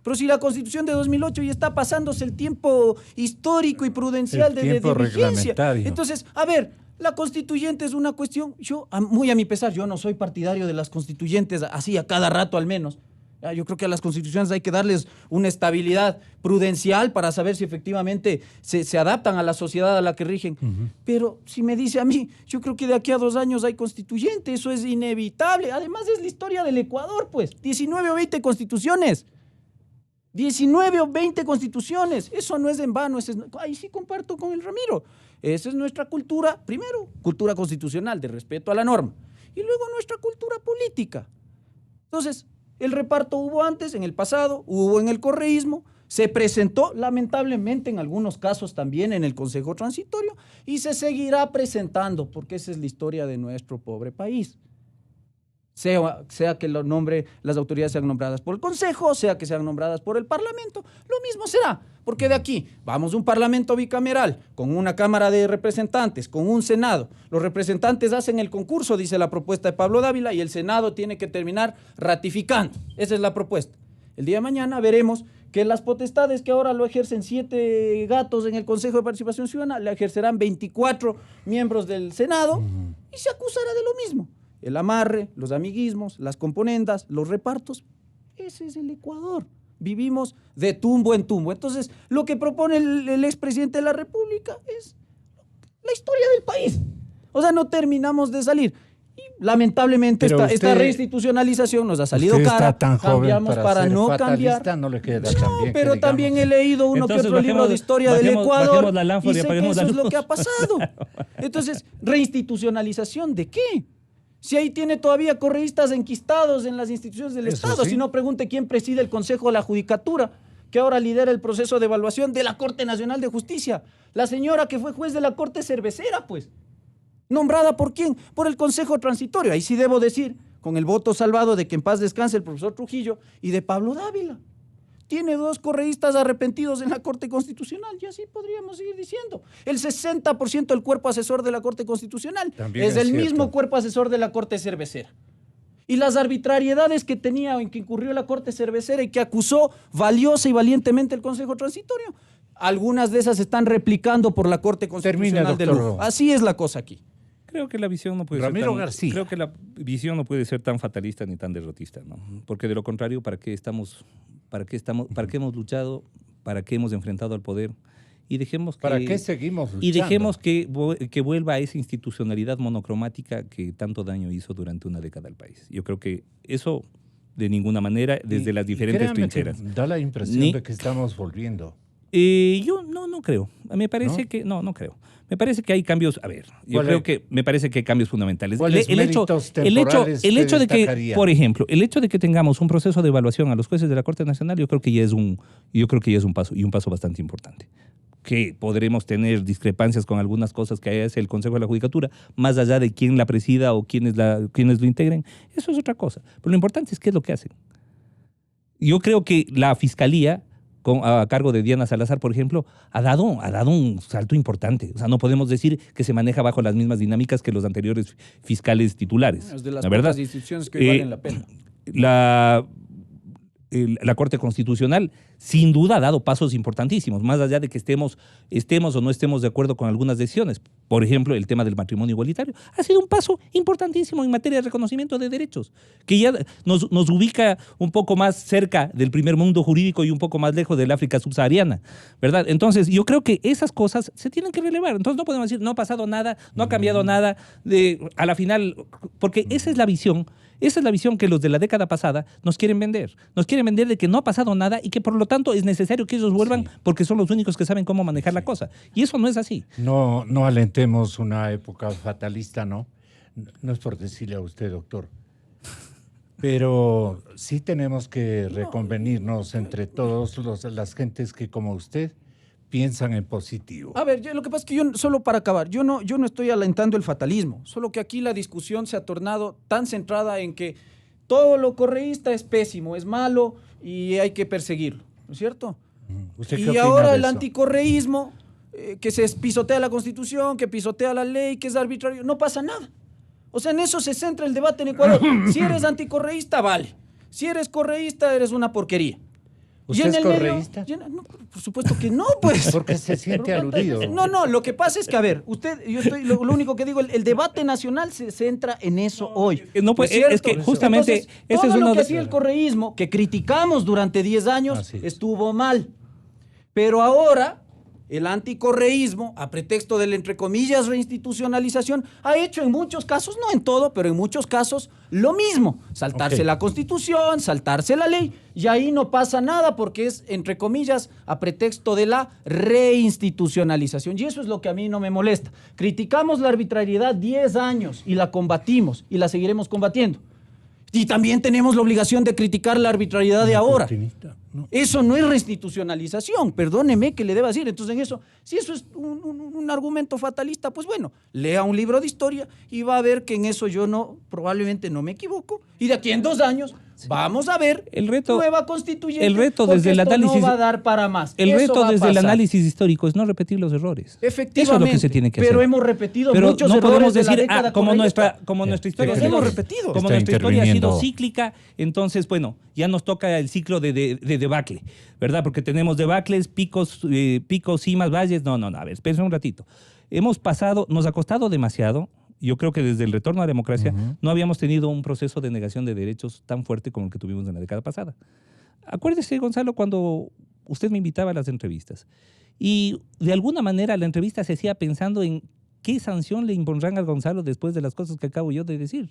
Pero si la Constitución de 2008 ya está pasándose el tiempo histórico y prudencial de vigencia. Entonces, a ver, la constituyente es una cuestión, yo, muy a mi pesar, yo no soy partidario de las constituyentes, así a cada rato al menos. Yo creo que a las constituciones hay que darles una estabilidad prudencial para saber si efectivamente se adaptan a la sociedad a la que rigen. Pero si me dice a mí, yo creo que de aquí a 2 años hay constituyente, eso es inevitable. Además es la historia del Ecuador, pues, 19 o 20 constituciones. 19 o 20 constituciones, eso no es en vano, ahí sí comparto con el Ramiro. Esa es nuestra cultura, primero, cultura constitucional, de respeto a la norma, y luego nuestra cultura política. Entonces, el reparto hubo antes, en el pasado, hubo en el correísmo, se presentó, lamentablemente, en algunos casos también en el Consejo Transitorio, y se seguirá presentando, porque esa es la historia de nuestro pobre país. Sea que las autoridades sean nombradas por el Consejo, sea que sean nombradas por el Parlamento, lo mismo será, porque de aquí vamos a un Parlamento bicameral, con una Cámara de Representantes, con un Senado. Los representantes hacen el concurso, dice la propuesta de Pablo Dávila, y el Senado tiene que terminar ratificando. Esa es la propuesta. El día de mañana veremos que las potestades que ahora lo ejercen 7 gatos en el Consejo de Participación Ciudadana, la ejercerán 24 miembros del Senado, y se acusará de lo mismo. El amarre, los amiguismos, las componendas, los repartos, ese es el Ecuador. Vivimos de tumbo en tumbo. Entonces, lo que propone el expresidente de la República es la historia del país. O sea, no terminamos de salir. Y lamentablemente esta reinstitucionalización nos ha salido cara. Está tan cambiamos joven para no cambiar. No le queda tan bien, pero también he leído uno que otro libro de historia del Ecuador y sé que eso es lo que ha pasado. Entonces, ¿reinstitucionalización de qué? Si ahí tiene todavía correístas enquistados en las instituciones del Estado, si no pregunte quién preside el Consejo de la Judicatura, que ahora lidera el proceso de evaluación de la Corte Nacional de Justicia. La señora que fue juez de la Corte Cervecera, pues. ¿Nombrada por quién? Por el Consejo Transitorio. Ahí sí debo decir, con el voto salvado de que en paz descanse el profesor Trujillo y de Pablo Dávila. Tiene 2 correístas arrepentidos en la Corte Constitucional, y así podríamos seguir diciendo. El 60% del cuerpo asesor de la Corte Constitucional es el mismo cuerpo asesor de la Corte Cervecera. Y las arbitrariedades que tenía, en que incurrió la Corte Cervecera y que acusó valiosa y valientemente el Consejo Transitorio, algunas de esas están replicando por la Corte Constitucional de Lugo. Así es la cosa aquí. Creo que la visión no puede Creo que la visión no puede ser tan fatalista ni tan derrotista, ¿no? Porque de lo contrario, ¿para qué hemos luchado? ¿Para qué hemos enfrentado al poder? Y dejemos que, ¿para qué seguimos luchando? Y dejemos que vuelva a esa institucionalidad monocromática que tanto daño hizo durante una década al país. Yo creo que eso, de ninguna manera, desde las diferentes trincheras. Da la impresión de que estamos volviendo. Yo no creo. Me parece que no creo. Me parece que hay cambios. A ver, me parece que hay cambios fundamentales. El hecho de que, por ejemplo, el hecho de que tengamos un proceso de evaluación a los jueces de la Corte Nacional, yo creo que ya es un paso, y un paso bastante importante. Que podremos tener discrepancias con algunas cosas que hace el Consejo de la Judicatura, más allá de quién la presida o quiénes lo integren. Eso es otra cosa. Pero lo importante es qué es lo que hacen. Yo creo que la Fiscalía, a cargo de Diana Salazar, por ejemplo, ha dado un salto importante. O sea, no podemos decir que se maneja bajo las mismas dinámicas que los anteriores fiscales titulares. Es de las pocas instituciones que valen la pena. la Corte Constitucional sin duda ha dado pasos importantísimos, más allá de que estemos o no estemos de acuerdo con algunas decisiones. Por ejemplo, el tema del matrimonio igualitario ha sido un paso importantísimo en materia de reconocimiento de derechos, que ya nos ubica un poco más cerca del primer mundo jurídico y un poco más lejos del África subsahariana, ¿verdad? Entonces, yo creo que esas cosas se tienen que relevar. Entonces, no podemos decir, no ha pasado nada, no ha cambiado nada, a la final, porque esa es la visión. Esa es la visión que los de la década pasada nos quieren vender. Nos quieren vender de que no ha pasado nada y que por lo tanto es necesario que ellos vuelvan porque son los únicos que saben cómo manejar la cosa. Y eso no es así. No alentemos una época fatalista, ¿no? No es por decirle a usted, doctor. Pero sí tenemos que reconvenirnos entre todos las gentes que, como usted, piensan en positivo. A ver, lo que pasa es que yo, solo para acabar, yo no estoy alentando el fatalismo, solo que aquí la discusión se ha tornado tan centrada en que todo lo correísta es pésimo, es malo y hay que perseguirlo, ¿no es cierto? ¿Usted qué Y opina ahora de el eso? anticorreísmo, que se pisotea la Constitución, que pisotea la ley, que es arbitrario, no pasa nada. O sea, en eso se centra el debate en Ecuador. Si eres anticorreísta, vale. Si eres correísta, eres una porquería. ¿Usted es correísta? No, por supuesto que no, pues. Porque se siente aludido. No, lo que pasa es que, a ver, lo único que digo, el debate nacional se centra en eso hoy. No, pues, ¿No es es que cierto? justamente Entonces, ese todo es uno lo que de... hacía el correísmo, que criticamos durante 10 años, Así es. estuvo mal. Pero ahora, el anticorreísmo, a pretexto de la, entre comillas, reinstitucionalización, ha hecho en muchos casos, no en todo, pero en muchos casos, lo mismo. Saltarse la Constitución, saltarse la ley, y ahí no pasa nada porque es, entre comillas, a pretexto de la reinstitucionalización. Y eso es lo que a mí no me molesta. Criticamos la arbitrariedad 10 años y la combatimos y la seguiremos combatiendo. Y también tenemos la obligación de criticar la arbitrariedad de ahora. No. Eso no es restitucionalización, perdóneme que le deba decir. Entonces, en eso, si eso es un argumento fatalista, pues bueno, lea un libro de historia y va a ver que en eso yo probablemente no me equivoco. Y de aquí en 2 años vamos a ver El reto- nueva constituyente. el reto porque desde el esto análisis- no va a dar para más. El Eso reto va a desde el pasar. análisis histórico es no repetir los errores. Efectivamente. Eso es lo que se tiene que hacer. Pero hemos repetido Pero muchos no errores podemos de la decir, década como correísta. nuestra historia ha Los sido, hemos repetido. como Está nuestra historia ha sido interviniendo. cíclica, entonces, bueno, ya nos toca el ciclo de debacle, ¿verdad? Porque tenemos debacles, picos, cimas, valles. No, a ver, espérense un ratito. Nos ha costado demasiado. Yo creo que desde el retorno a la democracia no habíamos tenido un proceso de negación de derechos tan fuerte como el que tuvimos en la década pasada. Acuérdese, Gonzalo, cuando usted me invitaba a las entrevistas y de alguna manera la entrevista se hacía pensando en qué sanción le impondrán a Gonzalo después de las cosas que acabo yo de decir.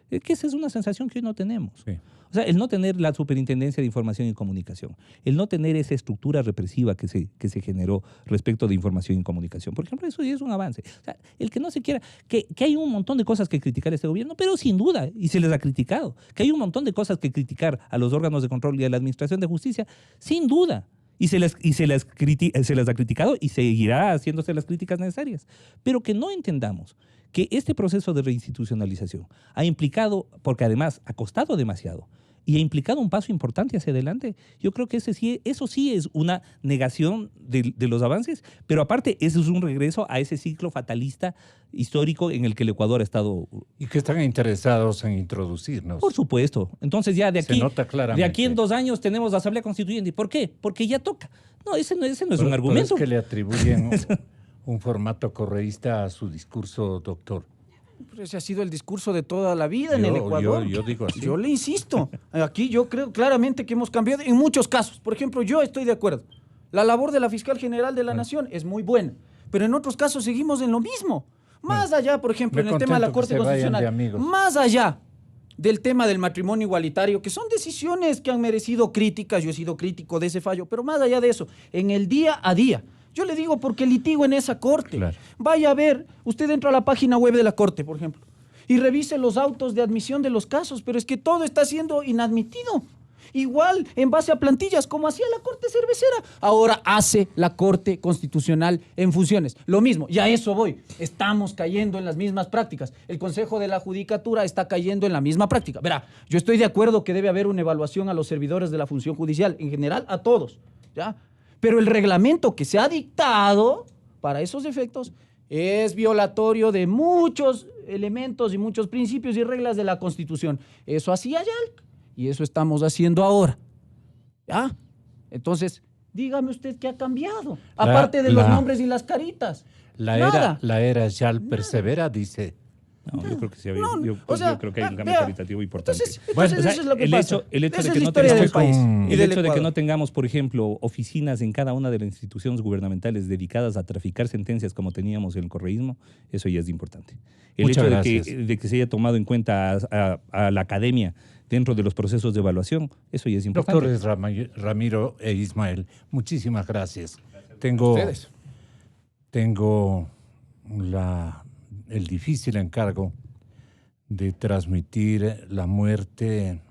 Que esa es una sensación que hoy no tenemos. Sí. O sea, el no tener la Superintendencia de Información y Comunicación, el no tener esa estructura represiva que se generó respecto de información y comunicación. Por ejemplo, eso ya es un avance. O sea, el que no se quiera, que hay un montón de cosas que criticar a este gobierno, pero sin duda, y se les ha criticado, que hay un montón de cosas que criticar a los órganos de control y a la Administración de Justicia, sin duda. Y se les ha criticado y seguirá haciéndose las críticas necesarias. Pero que no entendamos que este proceso de reinstitucionalización ha implicado, porque además ha costado demasiado, y ha implicado un paso importante hacia adelante. Yo creo que eso sí es una negación de los avances, pero aparte eso es un regreso a ese ciclo fatalista histórico en el que el Ecuador ha estado. Y que están interesados en introducirnos. Por supuesto. Entonces ya Se nota claramente. de aquí en 2 años tenemos la Asamblea Constituyente. ¿Por qué? Porque ya toca. No, ese no es un Pero argumento. es que le atribuyen un formato correísta a su discurso, doctor. Pero ese ha sido el discurso de toda la vida en el Ecuador. Yo digo así. Yo le insisto, aquí yo creo claramente que hemos cambiado en muchos casos. Por ejemplo, yo estoy de acuerdo. La labor de la Fiscal General de la Nación es muy buena, pero en otros casos seguimos en lo mismo. Más allá, por ejemplo, en el tema de la Corte Constitucional, más allá del tema del matrimonio igualitario, que son decisiones que han merecido críticas, yo he sido crítico de ese fallo, pero más allá de eso, en el día a día, yo le digo porque litigo en esa corte. Claro. Vaya a ver, usted entra a la página web de la corte, por ejemplo, y revise los autos de admisión de los casos, pero es que todo está siendo inadmitido. Igual, en base a plantillas, como hacía la Corte Cervecera, ahora hace la Corte Constitucional en funciones. Lo mismo, y a eso voy. Estamos cayendo en las mismas prácticas. El Consejo de la Judicatura está cayendo en la misma práctica. Verá, yo estoy de acuerdo que debe haber una evaluación a los servidores de la función judicial, en general a todos, ¿ya? Pero el reglamento que se ha dictado para esos efectos es violatorio de muchos elementos y muchos principios y reglas de la Constitución. Eso hacía YALC y eso estamos haciendo ahora. ¿Ya? Entonces, dígame usted qué ha cambiado, aparte de los nombres y las caritas. La era ya persevera, dice. No, yo creo que sí, yo creo que hay un cambio cualitativo importante. Entonces eso es lo que pasa. El hecho Esa de es la que no historia del tengamos, país. el hecho de que no tengamos, por ejemplo, oficinas en cada una de las instituciones gubernamentales dedicadas a traficar sentencias como teníamos en el correísmo, eso ya es importante. El Muchas hecho gracias. de que se haya tomado en cuenta a la academia dentro de los procesos de evaluación, eso ya es importante. Doctores Ramiro e Ismael, muchísimas gracias. Ustedes. Tengo el difícil encargo de transmitir la muerte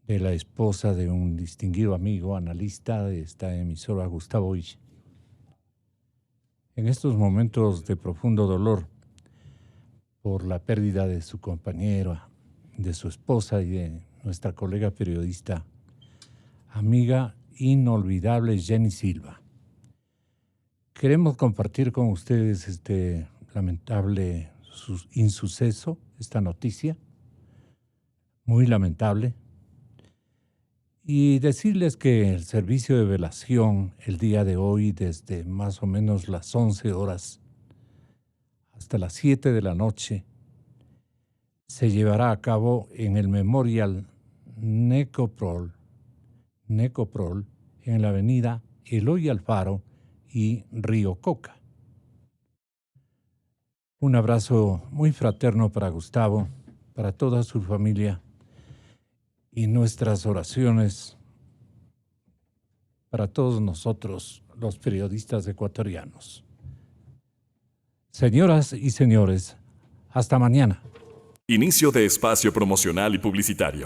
de la esposa de un distinguido amigo, analista de esta emisora, Gustavo Ich. En estos momentos de profundo dolor por la pérdida de su compañera, de su esposa y de nuestra colega periodista, amiga inolvidable Jenny Silva. Queremos compartir con ustedes este lamentable insuceso, esta noticia, muy lamentable, y decirles que el servicio de velación el día de hoy, desde más o menos las 11 horas hasta las 7 de la noche, se llevará a cabo en el Memorial Necoprol, en la avenida Eloy Alfaro y Río Coca. Un abrazo muy fraterno para Gustavo, para toda su familia y nuestras oraciones para todos nosotros, los periodistas ecuatorianos. Señoras y señores, hasta mañana. Inicio de espacio promocional y publicitario.